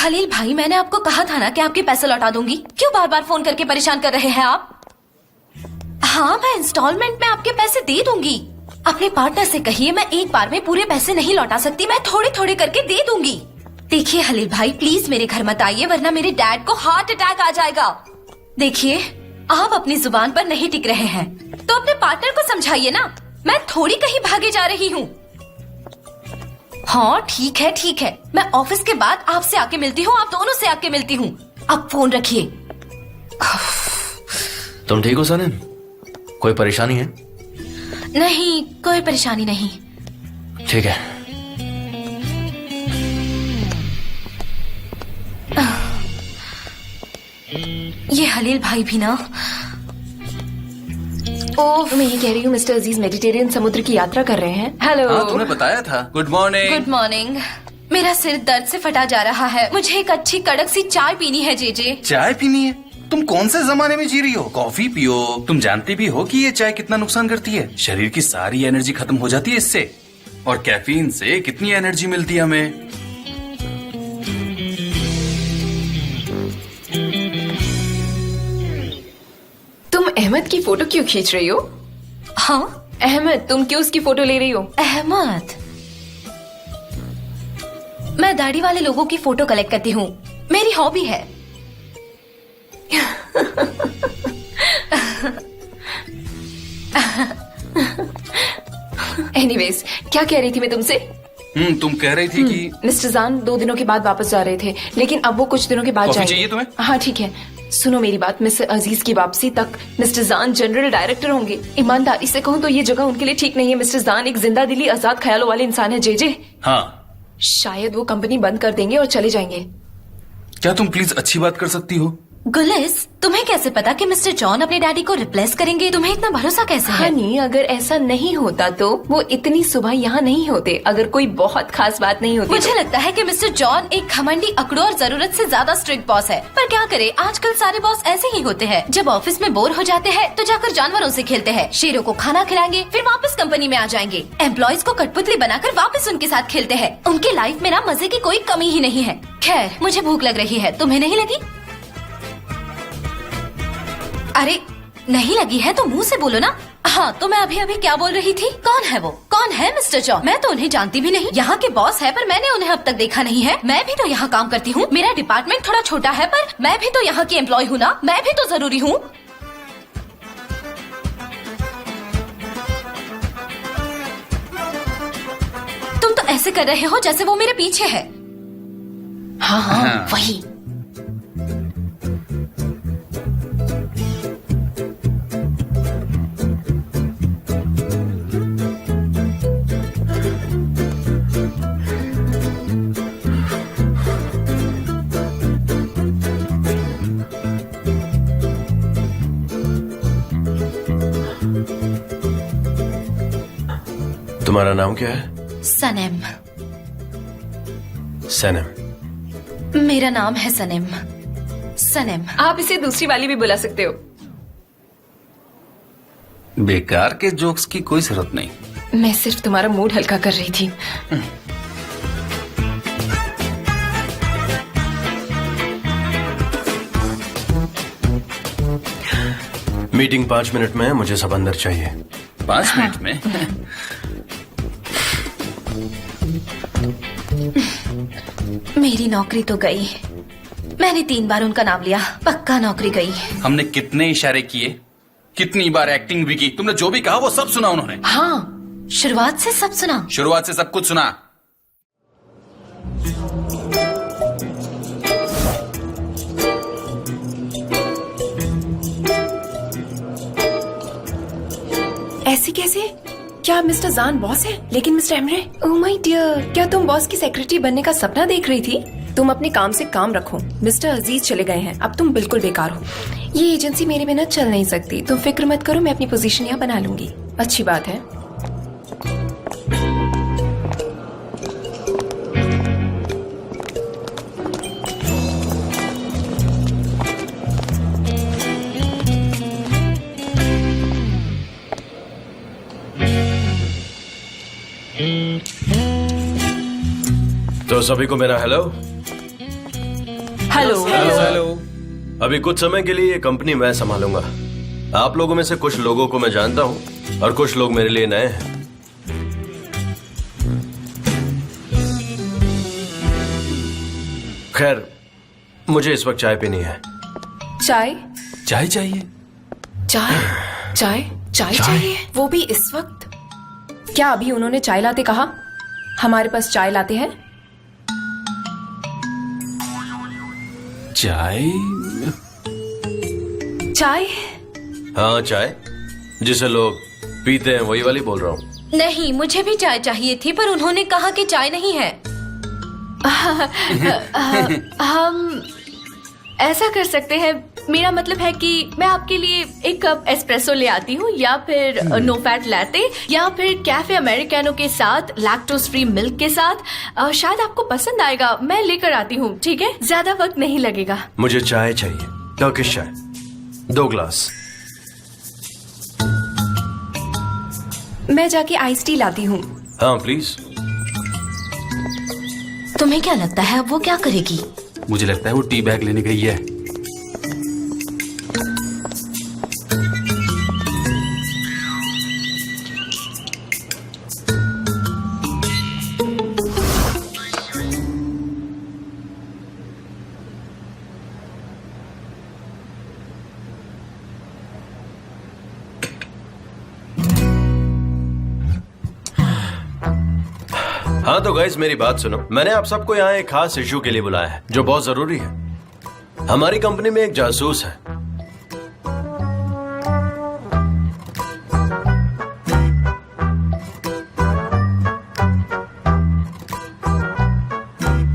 हलील भाई, मैंने आपको कहा था ना कि आपके पैसे लौटा दूंगी। क्यों बार बार फोन करके परेशान कर रहे हैं आप? हाँ, मैं इंस्टॉलमेंट में आपके पैसे दे दूंगी। अपने पार्टनर से कहिए मैं एक बार में पूरे पैसे नहीं लौटा सकती, मैं थोड़े थोड़े करके दे दूंगी। देखिए हलील भाई, प्लीज मेरे घर मत आइए वरना मेरे डैड को हार्ट अटैक आ जाएगा। देखिए आप अपनी जुबान पर नहीं टिक रहे हैं तो अपने पार्टनर को समझाइए ना, मैं थोड़ी कहीं भागे जा रही हूँ। हाँ ठीक है ठीक है, मैं ऑफिस के बाद आपसे आके मिलती हूँ, आप दोनों से आके मिलती हूँ। अब फोन रखिए। तुम ठीक हो सनम? कोई परेशानी है? नहीं, कोई परेशानी नहीं। ठीक है। ये हलील भाई भी ना। ओह, मैं ये कह रही हूँ मिस्टर अजीज मेडिटेरियन समुद्र की यात्रा कर रहे हैं। हेलो। हाँ, तुमने बताया था। Good morning. Good morning. मेरा सिर दर्द से फटा जा रहा है, मुझे एक अच्छी कड़क सी चाय पीनी है। जेजे, चाय पीनी है? तुम कौन से जमाने में जी रही हो? कॉफी पियो। तुम जानती भी हो कि ये चाय कितना नुकसान करती है। शरीर की सारी एनर्जी खत्म हो जाती है इससे, और कैफीन से कितनी एनर्जी मिलती है हमें। तुम अहमद की फोटो क्यों खींच रही हो? हाँ अहमद, तुम क्यों उसकी फोटो ले रही हो? अहमद, मैं दाढ़ी वाले लोगों की फोटो कलेक्ट करती हूँ, मेरी हॉबी है। एनीवेज, क्या कह रही थी मैं तुमसे? तुम कह रही थी कि मिस्टर जान 2 दिनों के बाद वापस जा रहे थे, लेकिन अब वो कुछ दिनों के बाद कॉफी जाएंगे। चाहिए तुम्हें? हाँ ठीक है, सुनो मेरी बात। मिस्टर अजीज की वापसी तक मिस्टर जान जनरल डायरेक्टर होंगे। ईमानदारी से कहूँ तो ये जगह उनके लिए ठीक नहीं है। मिस्टर जान एक जिंदा दिली आजाद ख्यालों वाले इंसान है। जेजे, हाँ, शायद वो कंपनी बंद कर देंगे और चले जाएंगे। क्या तुम प्लीज अच्छी बात कर सकती हो? गुलिस, तुम्हें कैसे पता कि मिस्टर जॉन अपने डैडी को रिप्लेस करेंगे? तुम्हें इतना भरोसा कैसे है? हनी, अगर ऐसा नहीं होता तो वो इतनी सुबह यहाँ नहीं होते। अगर कोई बहुत खास बात नहीं होती मुझे लगता है कि मिस्टर जॉन एक घमंडी, अकड़ू और जरूरत से ज्यादा स्ट्रिक्ट बॉस है। पर क्या करे, आजकल सारे बॉस ऐसे ही होते हैं। जब ऑफिस में बोर हो जाते हैं तो जाकर जानवरों से खेलते हैं, शेरों को खाना खिलाएंगे, फिर वापस कंपनी में आ जाएंगे। एम्प्लॉयज को कठपुतली बनाकर वापस उनके साथ खेलते हैं। उनकी लाइफ में ना मजे की कोई कमी ही नहीं है। खैर, मुझे भूख लग रही है, तुम्हें नहीं लगी? अरे नहीं लगी है तो मुंह से बोलो ना। हाँ, तो मैं अभी अभी क्या बोल रही थी? कौन है वो? कौन है मिस्टर जॉन? मैं तो उन्हें जानती भी नहीं। यहाँ के बॉस है पर मैंने उन्हें अब तक देखा नहीं है। मैं भी तो यहाँ काम करती हूँ। मेरा डिपार्टमेंट थोड़ा छोटा है पर मैं भी तो यहाँ की एम्प्लॉय हूँ ना, मैं भी तो जरूरी हूँ। तुम तो ऐसे कर रहे हो जैसे वो मेरे पीछे है। हाँ हाँ, वही। तुम्हारा नाम क्या है? सनम। सनम। मेरा नाम है सनम। सनम। आप इसे दूसरी वाली भी बुला सकते हो। बेकार के जोक्स की कोई जरूरत नहीं। मैं सिर्फ तुम्हारा मूड हल्का कर रही थी। मीटिंग 5 मिनट में है, मुझे सब अंदर चाहिए। 5 मिनट में? मेरी नौकरी तो गई। मैंने 3 बार उनका नाम लिया, पक्का नौकरी गई। हमने कितने इशारे किए, कितनी बार एक्टिंग भी की, तुमने जो भी कहा वो सब सुना उन्होंने। हाँ, शुरुआत से सब सुना। शुरुआत से सब कुछ सुना। ऐसे कैसे? क्या मिस्टर जान बॉस है? लेकिन mister Emre, oh my dear, क्या तुम बॉस की सेक्रेटरी बनने का सपना देख रही थी? तुम अपने काम से काम रखो। मिस्टर अजीज चले गए हैं, अब तुम बिल्कुल बेकार हो। ये एजेंसी मेरे बिना चल नहीं सकती। तुम फिक्र मत करो, मैं अपनी पोजीशन यहाँ बना लूंगी। अच्छी बात है। तो सभी को मेरा हेलो। हेलो। हेलो। अभी कुछ समय के लिए ये कंपनी मैं संभालूंगा। आप लोगों में से कुछ लोगों को मैं जानता हूं और कुछ लोग मेरे लिए नए हैं। खैर, मुझे इस वक्त चाय पीनी है। चाय? चाय चाहिए? चाय? चाय? चाय चाहिए? वो भी इस वक्त? क्या अभी उन्होंने चाय लाते कहा? हमारे पास चाय लाते हैं। चाय? चाय? हाँ, चाय जिसे लोग पीते हैं वही वाली बोल रहा हूँ। नहीं, मुझे भी चाय चाहिए थी, पर उन्होंने कहा कि चाय नहीं है। हम ऐसा कर सकते हैं, मेरा मतलब है कि मैं आपके लिए एक कप एस्प्रेसो ले आती हूँ, या फिर नो फैट लैटे, या फिर कैफे अमेरिकानो के साथ लैक्टोज फ्री मिल्क के साथ। शायद आपको पसंद आएगा। मैं लेकर आती हूँ, ठीक है? ज्यादा वक्त नहीं लगेगा। मुझे चाय चाहिए, टर्किश चाय, 2 ग्लास। मैं जाके आइस टी लाती हूँ। हाँ प्लीज। तुम्हें क्या लगता है अब वो क्या करेगी? मुझे लगता है वो टी बैग लेने गई है। हाँ तो गाइस, मेरी बात सुनो। मैंने आप सबको यहाँ एक खास इशू के लिए बुलाया है जो बहुत जरूरी है। हमारी कंपनी में एक जासूस है।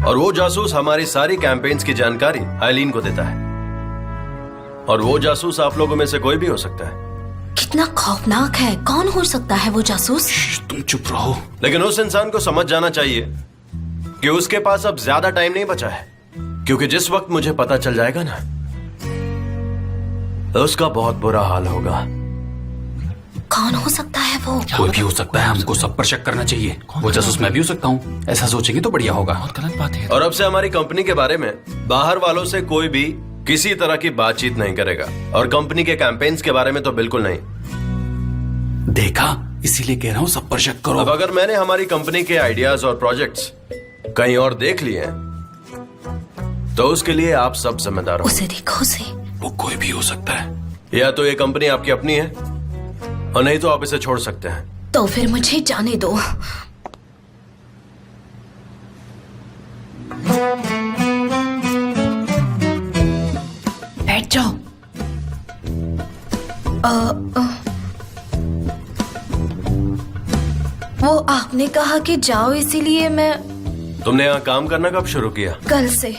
और वो जासूस हमारी सारी कैंपेन्स की जानकारी आइलीन को देता है। और वो जासूस आप लोगों में से कोई भी हो सकता है। कितना खौफनाक है। कौन हो सकता है वो जासूस? तुम चुप रहो। लेकिन उस इंसान को समझ जाना चाहिए कि उसके पास अब ज्यादा टाइम नहीं बचा है, क्योंकि जिस वक्त मुझे पता चल जाएगा ना, तो उसका बहुत बुरा हाल होगा। कौन हो सकता है वो? कोई भी हो सकता है, हमको सब पर शक करना चाहिए। वो जासूस मैं भी हो सकता हूँ। ऐसा सोचेंगे तो बढ़िया होगा। गलत बात है। और अब से हमारी कंपनी के बारे में बाहर वालों से कोई भी किसी तरह की बातचीत नहीं करेगा, और कंपनी के कैंपेन्स के बारे में तो बिल्कुल नहीं। देखा, इसीलिए कह रहा हूँ सब पर शक करो। अब अगर मैंने हमारी कंपनी के आइडियाज और प्रोजेक्ट्स कहीं और देख लिए हैं, तो उसके लिए आप सब जिम्मेदार हो। उसे देखो, उसे। वो कोई भी हो सकता है। या तो ये कंपनी आपकी अपनी है, और नहीं तो आप इसे छोड़ सकते हैं। तो फिर मुझे जाने दो। बैठ जाओ। वो आपने कहा कि जाओ, इसीलिए मैं तुमने यहाँ काम करना कब शुरू किया? कल से।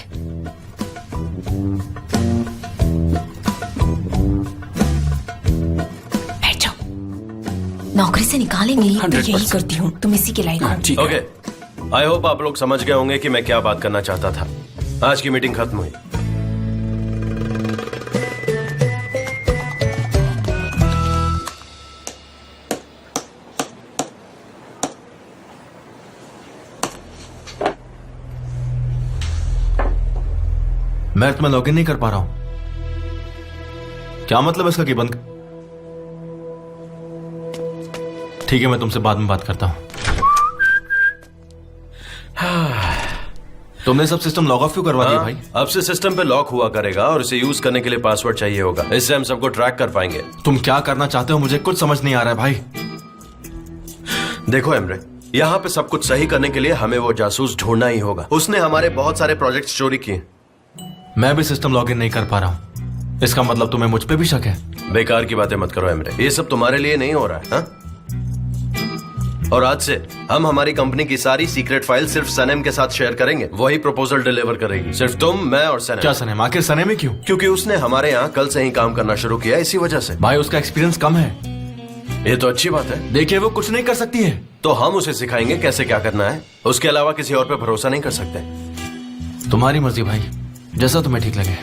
बैठ जाओ। नौकरी से निकालेंगे। तो यही करती हूँ, तुम इसी के लायक हो। ठीक है। ओके, आई होप आप लोग समझ गए होंगे कि मैं क्या बात करना चाहता था। आज की मीटिंग खत्म हुई। मैं तुम्हें लॉगिन नहीं कर पा रहा हूं। क्या मतलब इसका कि बंद? ठीक है, मैं तुमसे बाद में बात करता हूं। तुमने सब सिस्टम लॉग ऑफ क्यों करवा दिया भाई? अब से सिस्टम पे लॉक हुआ करेगा और इसे यूज करने के लिए पासवर्ड चाहिए होगा। इससे हम सबको ट्रैक कर पाएंगे। तुम क्या करना चाहते हो मुझे कुछ समझ नहीं आ रहा है भाई। देखो एमरे, यहाँ पे सब कुछ सही करने के लिए हमें वो जासूस ढूंढना ही होगा। उसने हमारे बहुत सारे प्रोजेक्ट चोरी किए। मैं भी सिस्टम लॉगिन नहीं कर पा रहा हूं। इसका मतलब तुम्हें मुझ पे भी शक है? बेकार की बातें मत करो एमरे, ये सब तुम्हारे लिए नहीं हो रहा है। हा? और आज से हम हमारी कंपनी की सारी सीक्रेट फाइल सिर्फ सनम के साथ शेयर करेंगे। वही प्रपोजल डिलीवर करेगी, सिर्फ तुम, मैं और सनम। क्या सनम? आखिर सनम में क्यों? क्योंकि उसने हमारे यहाँ कल से ही काम करना शुरू किया, इसी वजह से। भाई उसका एक्सपीरियंस कम है। ये तो अच्छी बात है। देखिए वो कुछ नहीं कर सकती है। तो हम उसे सिखाएंगे कैसे क्या करना है। उसके अलावा किसी और पे भरोसा नहीं कर सकते। तुम्हारी मर्जी भाई, जैसा तुम्हें ठीक लगे।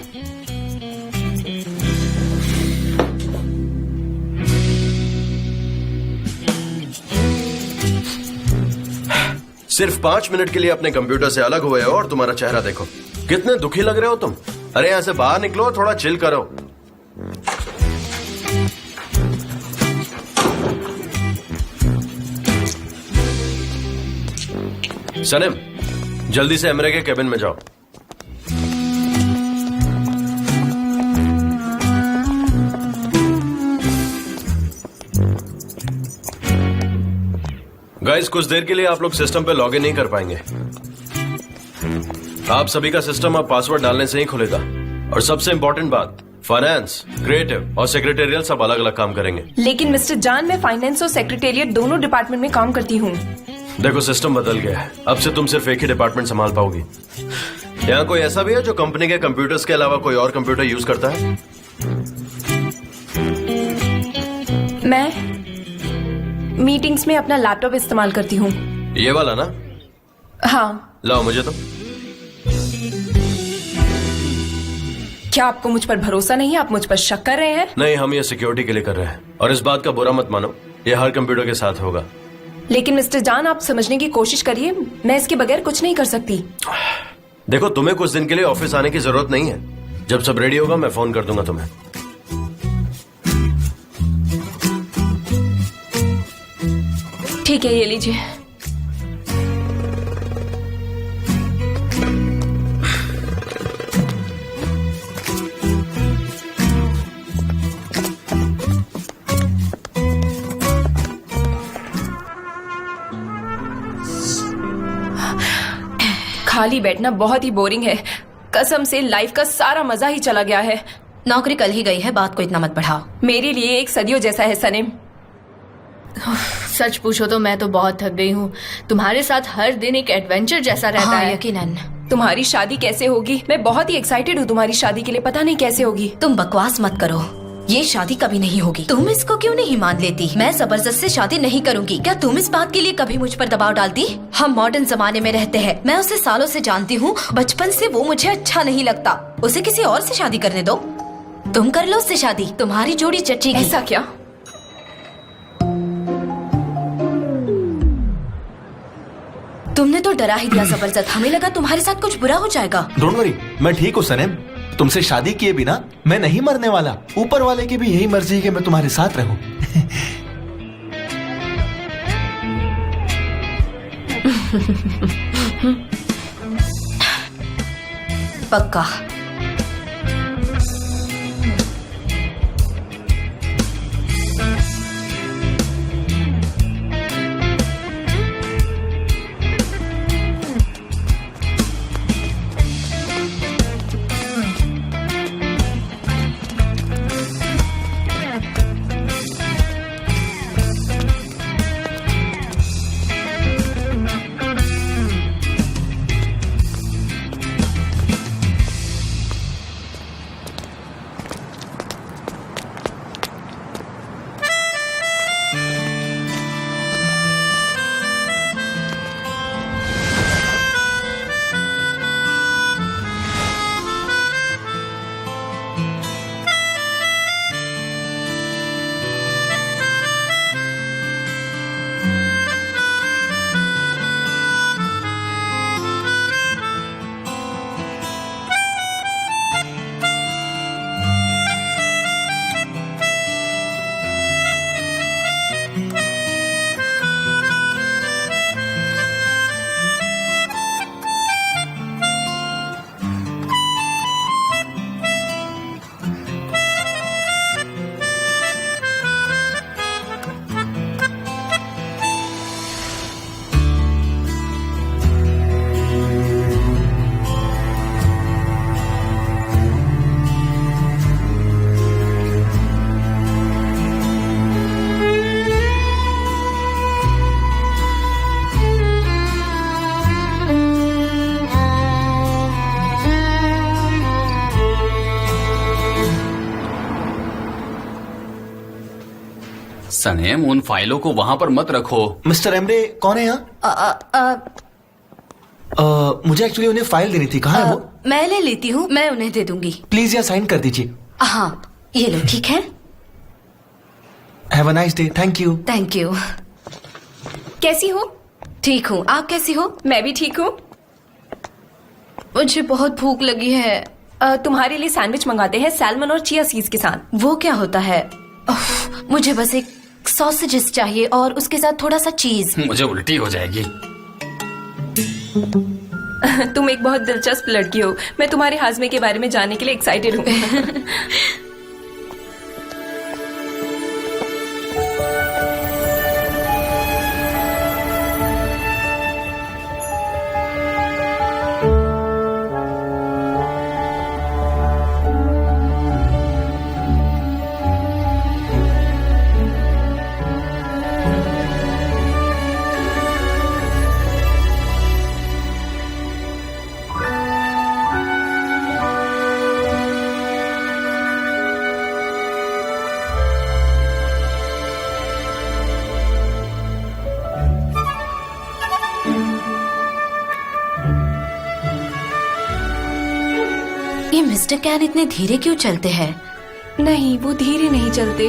सिर्फ 5 मिनट के लिए अपने कंप्यूटर से अलग हुए हो और तुम्हारा चेहरा देखो, कितने दुखी लग रहे हो तुम। अरे यहाँ से बाहर निकलो, थोड़ा चिल करो। सनम, जल्दी से एमरे के केबिन में जाओ। गाइस, कुछ देर के लिए आप लोग सिस्टम पे लॉगिन नहीं कर पाएंगे। आप सभी का सिस्टम अब पासवर्ड डालने से ही खुलेगा। और सबसे इंपॉर्टेंट बात, फाइनेंस, क्रिएटिव और सेक्रेटेरियल सब अलग अलग काम करेंगे। लेकिन मिस्टर जान, मैं फाइनेंस और सेक्रेटेरिएट दोनों डिपार्टमेंट में काम करती हूँ। देखो, सिस्टम बदल गया है। अब से तुम सिर्फ एक ही डिपार्टमेंट संभाल पाओगी। यहाँ कोई ऐसा भी है जो कंपनी के कंप्यूटर्स के अलावा कोई और कंप्यूटर यूज करता है? मैं मीटिंग्स में अपना लैपटॉप इस्तेमाल करती हूँ। ये वाला ना? हाँ। लाओ मुझे तो। क्या आपको मुझ पर भरोसा नहीं है? आप मुझ पर शक कर रहे हैं? नहीं, हम ये सिक्योरिटी के लिए कर रहे हैं। और इस बात का बुरा मत मानो, ये हर कंप्यूटर के साथ होगा। लेकिन मिस्टर जान, आप समझने की कोशिश करिए, मैं इसके बगैर कुछ नहीं कर सकती। देखो, तुम्हें कुछ दिन के लिए ऑफिस आने की जरूरत नहीं है। जब सब रेडी होगा मैं फोन कर दूंगा तुम्हें। ठीक है, ये लीजिए। खाली बैठना बहुत ही बोरिंग है। कसम से लाइफ का सारा मजा ही चला गया है। नौकरी कल ही गई है, बात को इतना मत बढ़ाओ। मेरे लिए एक सदियों जैसा है सनम। सच पूछो तो मैं तो बहुत थक गई हूँ। तुम्हारे साथ हर दिन एक एडवेंचर जैसा रहता हाँ, है। यकीनन। तुम्हारी शादी कैसे होगी? मैं बहुत ही एक्साइटेड हूँ तुम्हारी शादी के लिए, पता नहीं कैसे होगी। तुम बकवास मत करो, ये शादी कभी नहीं होगी। तुम इसको क्यों नहीं मान लेती? मैं जबरदस्त से शादी नहीं करूंगी। क्या तुम इस बात के लिए कभी मुझ पर दबाव डालती? हम मॉडर्न जमाने में रहते हैं। मैं उसे सालों से जानती हूँ, बचपन से वो मुझे अच्छा नहीं लगता। उसे किसी और से शादी करने दो। तुम कर लो उससे शादी, तुम्हारी जोड़ी जचेगी। ऐसा क्या? तुमने तो डरा ही दिया जबरदस्त। हमें लगा तुम्हारे साथ कुछ बुरा हो जाएगा। डोंट वरी, मैं ठीक हूँ सनम। तुमसे शादी किए बिना मैं नहीं मरने वाला। ऊपर वाले की भी यही मर्जी है कि मैं तुम्हारे साथ रहूं। पक्का। सनेम, उन फाइलों को वहां पर मत रखो। मिस्टर एमरे कौन है यहाँ? मुझे एक्चुअली उन्हें फाइल देनी थी। कहाँ है वो? मैं ले लेती हूँ, मैं उन्हें दे दूंगी। प्लीज यहाँ साइन कर दीजिए। हाँ, ये लो, ठीक है। Have a nice day. Thank you. Thank you. कैसी हो? ठीक हूँ, आप कैसी हो? मैं भी ठीक हूँ। मुझे बहुत भूख लगी है। तुम्हारे लिए सैंडविच मंगाते हैं, सैल्मन और चिया सीड्स के साथ। वो क्या होता है? मुझे बस एक सॉसेजेस चाहिए और उसके साथ थोड़ा सा चीज। मुझे उल्टी हो जाएगी। तुम एक बहुत दिलचस्प लड़की हो। मैं तुम्हारे हाजमे के बारे में जानने के लिए एक्साइटेड हूँ। ये मिस्टर कैन इतने धीरे क्यों चलते हैं? नहीं, वो धीरे नहीं चलते।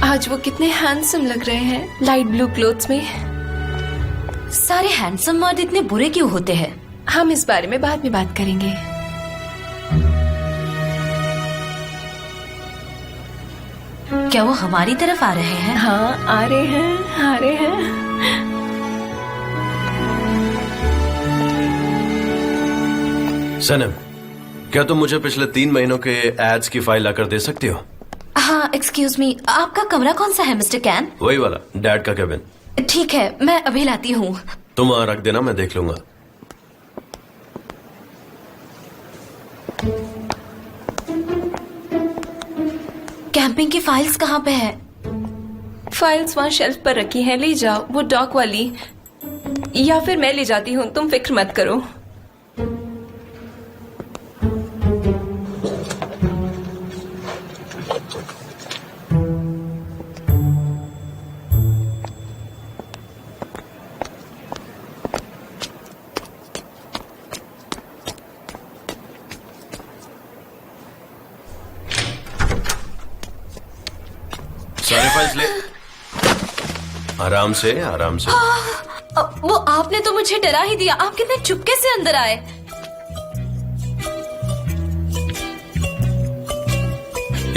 आज वो कितने हैंडसम लग रहे हैं लाइट ब्लू क्लोथ्स में। सारे हैंडसम मर्द इतने बुरे क्यों होते हैं? हम इस बारे में बाद में बात करेंगे। क्या वो हमारी तरफ आ रहे हैं? हाँ, आ रहे हैं, आ रहे हैं। सनम, क्या तुम मुझे पिछले 3 महीनों के एड्स की फाइल लाकर दे सकती हो? हाँ, एक्सक्यूज मी, आपका कमरा कौन सा है मिस्टर कैन? वही वाला, डैड का केबिन। ठीक है, मैं अभी लाती हूँ। तुम वहां रख देना, मैं देख लूंगा। कैंपिंग की फाइल्स कहाँ पे है? फाइल्स वहाँ शेल्फ पर रखी हैं, ले जाओ। वो डॉक वाली, या फिर मैं ले जाती हूँ, तुम फिक्र मत करो। सारे फाइल्स ले। आराम से, आराम से। वो आपने तो मुझे डरा ही दिया। आप कितने चुपके से अंदर आए।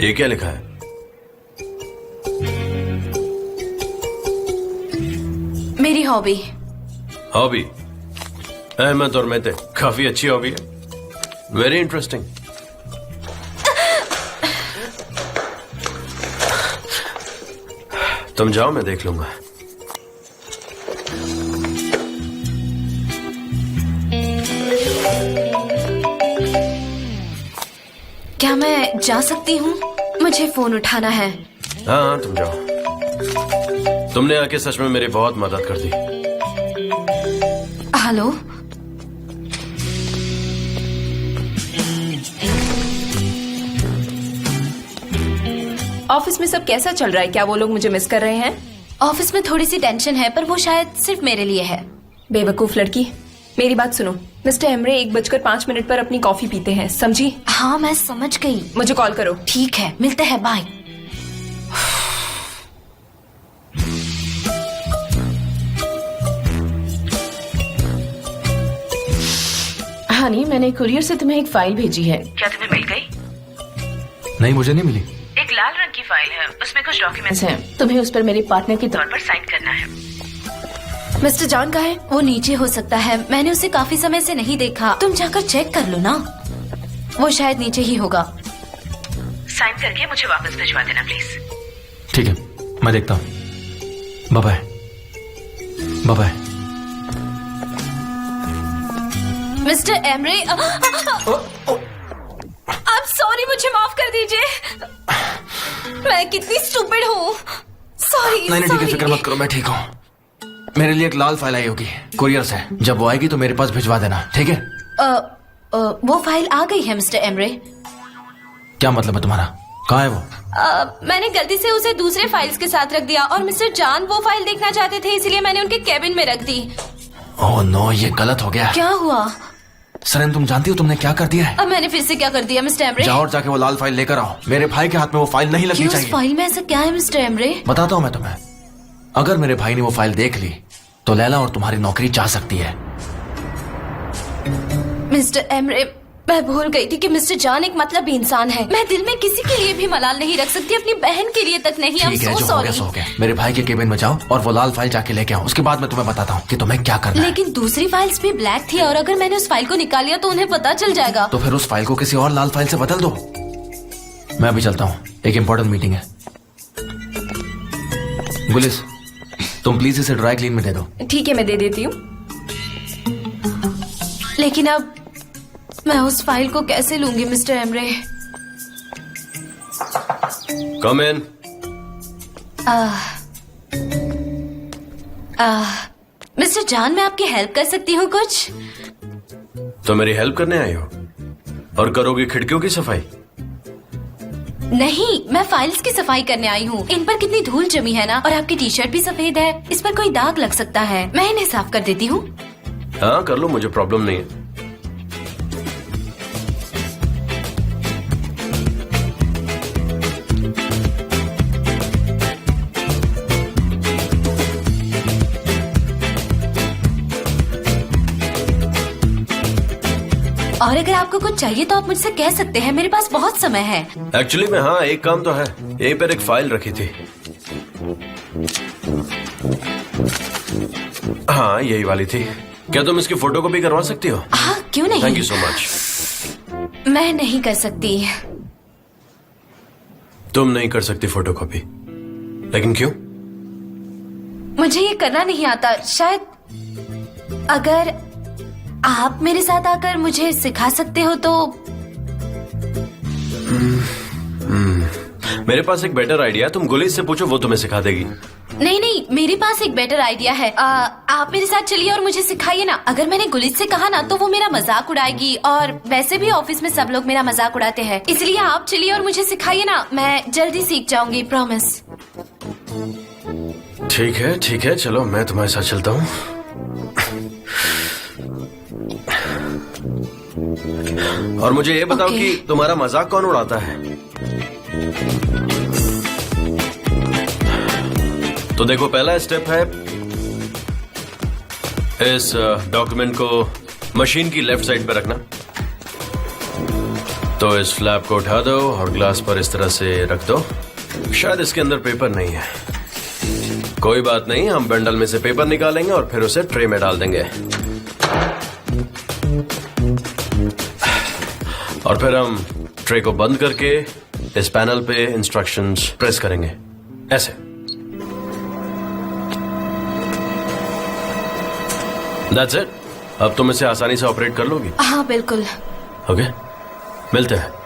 ये क्या लिखा है? मेरी हॉबी। हॉबी? अहमद और मैं थे। काफी अच्छी हॉबी है। Very interesting. तुम जाओ, मैं देख लूंगा। क्या मैं जा सकती हूँ? मुझे फोन उठाना है। हाँ हाँ, तुम जाओ। तुमने आके सच में मेरी बहुत मदद कर दी। हेलो, ऑफिस में सब कैसा चल रहा है? क्या वो लोग मुझे मिस कर रहे हैं? ऑफिस में थोड़ी सी टेंशन है, पर वो शायद सिर्फ मेरे लिए है। बेवकूफ लड़की, मेरी बात सुनो। मिस्टर एमरे 1:05 पर अपनी कॉफी पीते हैं, समझी? हाँ, मैं समझ गई। मुझे कॉल करो। ठीक है, मिलते हैं, बाय। हानी, मैंने कुरियर से तुम्हें एक फाइल भेजी है। क्या तुम्हें मिल गई? नहीं, मुझे नहीं मिली। एक लाल रंग की फाइल है, उसमें कुछ डॉक्यूमेंट्स हैं। तुम्हें उस पर मेरे पार्टनर के तौर पर साइन करना है। मिस्टर जॉन कहाँ है? वो नीचे हो सकता है, मैंने उसे काफी समय से नहीं देखा। तुम जाकर चेक कर लो ना, वो शायद नीचे ही होगा। साइन करके मुझे वापस भिजवा देना प्लीज। ठीक है, मैं देखता हूँ। Bye bye. Bye bye. Mister Emre, आप सॉरी, मुझे माफ कर दीजिए। मैं कितनी स्टूपिड हूँ। सॉरी। नहीं ठीक है, फिक्र मत करो, मैं ठीक हूँ। मेरे लिए एक लाल फाइल आई होगी कुरियर से। जब वो आएगी तो मेरे पास भिजवा देना, ठीक है? वो फाइल आ गई है मिस्टर एमरे। क्या मतलब है तुम्हारा? कहाँ है वो? मैंने गलती से उसे दूसरे फाइल्स के साथ रख दिया और मिस्टर जान वो फाइल देखना चाहते थे, इसलिए मैंने उनके केबिन में रख दी। ओह नो, ये गलत हो गया। क्या हुआ? सरन, तुम जानती हो तुमने क्या कर दिया है? अब मैंने फिर से क्या कर दिया मिस्टर एमरे? जाओ और जाके वो लाल फाइल लेकर आओ। मेरे भाई के हाथ में वो फाइल नहीं लगनी क्यों? उस चाहिए। फाइल में ऐसा क्या है मिस्टर एमरे? बताता हूँ मैं तुम्हें। अगर मेरे भाई ने वो फाइल देख ली तो लैला और तुम्हारी नौकरी जा सकती है। मिस्टर एमरे, मैं भूल गई थी कि मिस्टर जान एक मतलबी इंसान है। मैं दिल में किसी के लिए भी मलाल नहीं रख सकती, अपनी बहन के लिए तक नहीं। ठीक है, जो हो गया सो हो गया। मेरे भाई के केबिन में जाओ और वो लाल फाइल जाके लेके आओ। उसके बाद मैं तुम्हें बताता हूँ कि तुम्हें क्या करना है। लेकिन दूसरी फाइल्स भी ब्लैक थी और अगर मैंने उस फाइल को निकाल लिया तो उन्हें पता चल जाएगा। तो फिर उस फाइल को किसी और लाल फाइल से बदल दो। मैं अभी चलता हूँ, एक इम्पोर्टेंट मीटिंग है। गुलिस, तुम प्लीज इसे ड्राई क्लीन में दे दो। ठीक है, मैं दे देती हूँ। लेकिन अब मैं उस फाइल को कैसे लूंगी मिस्टर एमरे? कम इन। मिस्टर जान, मैं आपकी हेल्प कर सकती हूँ कुछ? तो मेरी हेल्प करने आई हो और करोगी खिड़कियों की सफाई? नहीं, मैं फाइल्स की सफाई करने आई हूँ। इन पर कितनी धूल जमी है ना, और आपकी टी शर्ट भी सफेद है, इस पर कोई दाग लग सकता है। मैं इन्हें साफ कर देती हूँ। हाँ कर लो, मुझे प्रॉब्लम नहीं है। और अगर आपको कुछ चाहिए तो आप मुझसे कह सकते हैं, मेरे पास बहुत समय है। एक्चुअली में हाँ, एक काम तो है। यहीं पर एक फाइल रखी थी। हाँ यही वाली थी। क्या तुम इसकी फोटो कॉपी करवा सकती हो? हाँ, क्यों नहीं। Thank you so much. मैं नहीं कर सकती। तुम नहीं कर सकती फोटो कॉपी? लेकिन क्यों? मुझे ये करना नहीं आता। शायद अगर आप मेरे साथ आकर मुझे सिखा सकते हो तो। मेरे पास एक बेटर आइडिया है, तुम गुलिस से पूछो, वो तुम्हें सिखा देगी। नहीं, मेरे पास एक बेटर आइडिया है। आप मेरे साथ चलिए और मुझे सिखाइए ना। अगर मैंने गुलिस से कहा ना तो वो मेरा मजाक उड़ाएगी, और वैसे भी ऑफिस में सब लोग मेरा मजाक उड़ाते हैं। इसलिए आप चलिए और मुझे सिखाइए ना, मैं जल्दी सीख जाऊंगी, प्रॉमिस। ठीक है, चलो मैं तुम्हारे साथ चलता हूँ। और मुझे ये बताओ कि तुम्हारा मजाक कौन उड़ाता है? तो देखो, पहला स्टेप है इस डॉक्यूमेंट को मशीन की लेफ्ट साइड पे रखना। तो इस फ्लैप को उठा दो और ग्लास पर इस तरह से रख दो। शायद इसके अंदर पेपर नहीं है। कोई बात नहीं, हम बंडल में से पेपर निकालेंगे और फिर उसे ट्रे में डाल देंगे। और फिर हम ट्रे को बंद करके इस पैनल पे इंस्ट्रक्शंस प्रेस करेंगे, ऐसे। That's it. अब तुम इसे आसानी से ऑपरेट कर लोगी? हाँ बिल्कुल। ओके, मिलते हैं।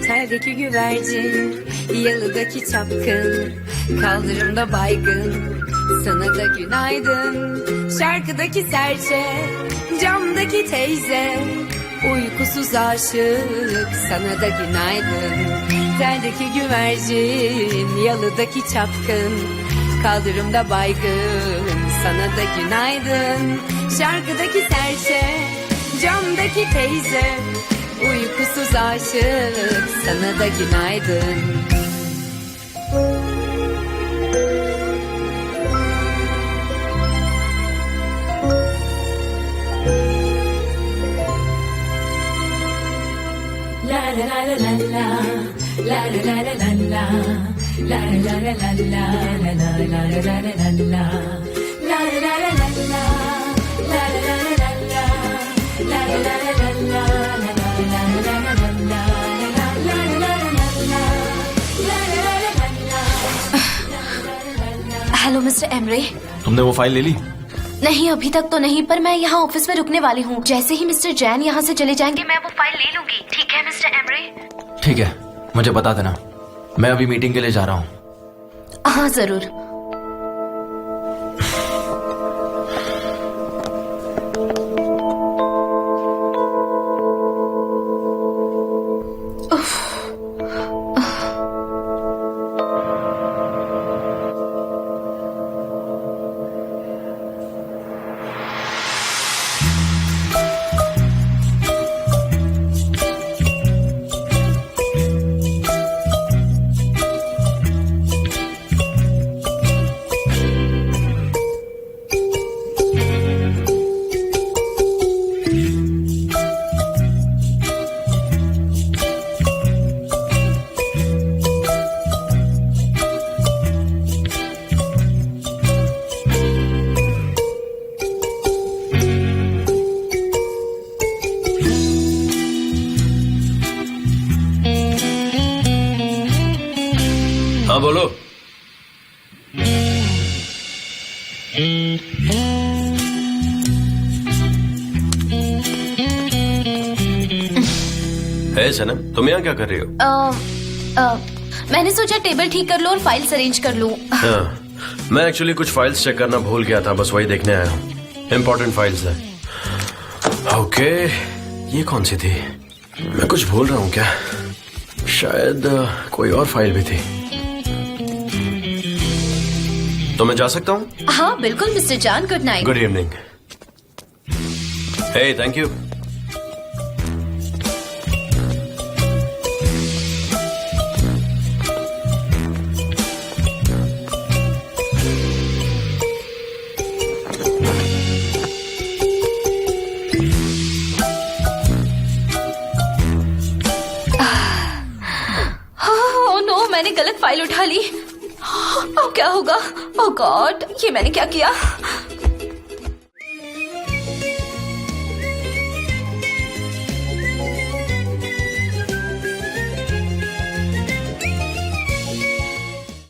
Terdeki güvercin, yalıdaki çapkın, kaldırımda baygın, sana da günaydın. Şarkıdaki serçe, camdaki teyze, uykusuz aşık, sana da günaydın. Terdeki güvercin, yalıdaki çapkın, kaldırımda baygın, sana da günaydın. Şarkıdaki serçe, camdaki teyze, uykusuz aşık, sana da günaydın. Hello mister Emre. तुमने वो फाइल ले ली? नहीं, अभी तक तो नहीं, पर मैं यहाँ ऑफिस में रुकने वाली हूँ। जैसे ही मिस्टर जैन यहाँ से चले जाएंगे मैं वो फाइल ले लूंगी। ठीक है मिस्टर एमरे? ठीक है, मुझे बता देना। मैं अभी मीटिंग के लिए जा रहा हूँ। हाँ जरूर। हाँ बोलो। है सनम, तुम यहाँ क्या कर रही हो? मैंने सोचा टेबल ठीक कर लो और फाइल्स अरेंज कर लूं। हाँ, मैं एक्चुअली कुछ फाइल्स चेक करना भूल गया था, बस वही देखने आया हूँ। इम्पोर्टेंट फाइल्स है। ओके, ये कौन सी थी? मैं कुछ भूल रहा हूँ क्या? शायद कोई और फाइल भी थी। तो मैं जा सकता हूँ? हाँ बिल्कुल mister John, good night. Good evening. Hey, thank you. Oh no, मैंने गलत फाइल उठा ली। अब क्या होगा? ओह गॉड, ये मैंने क्या किया?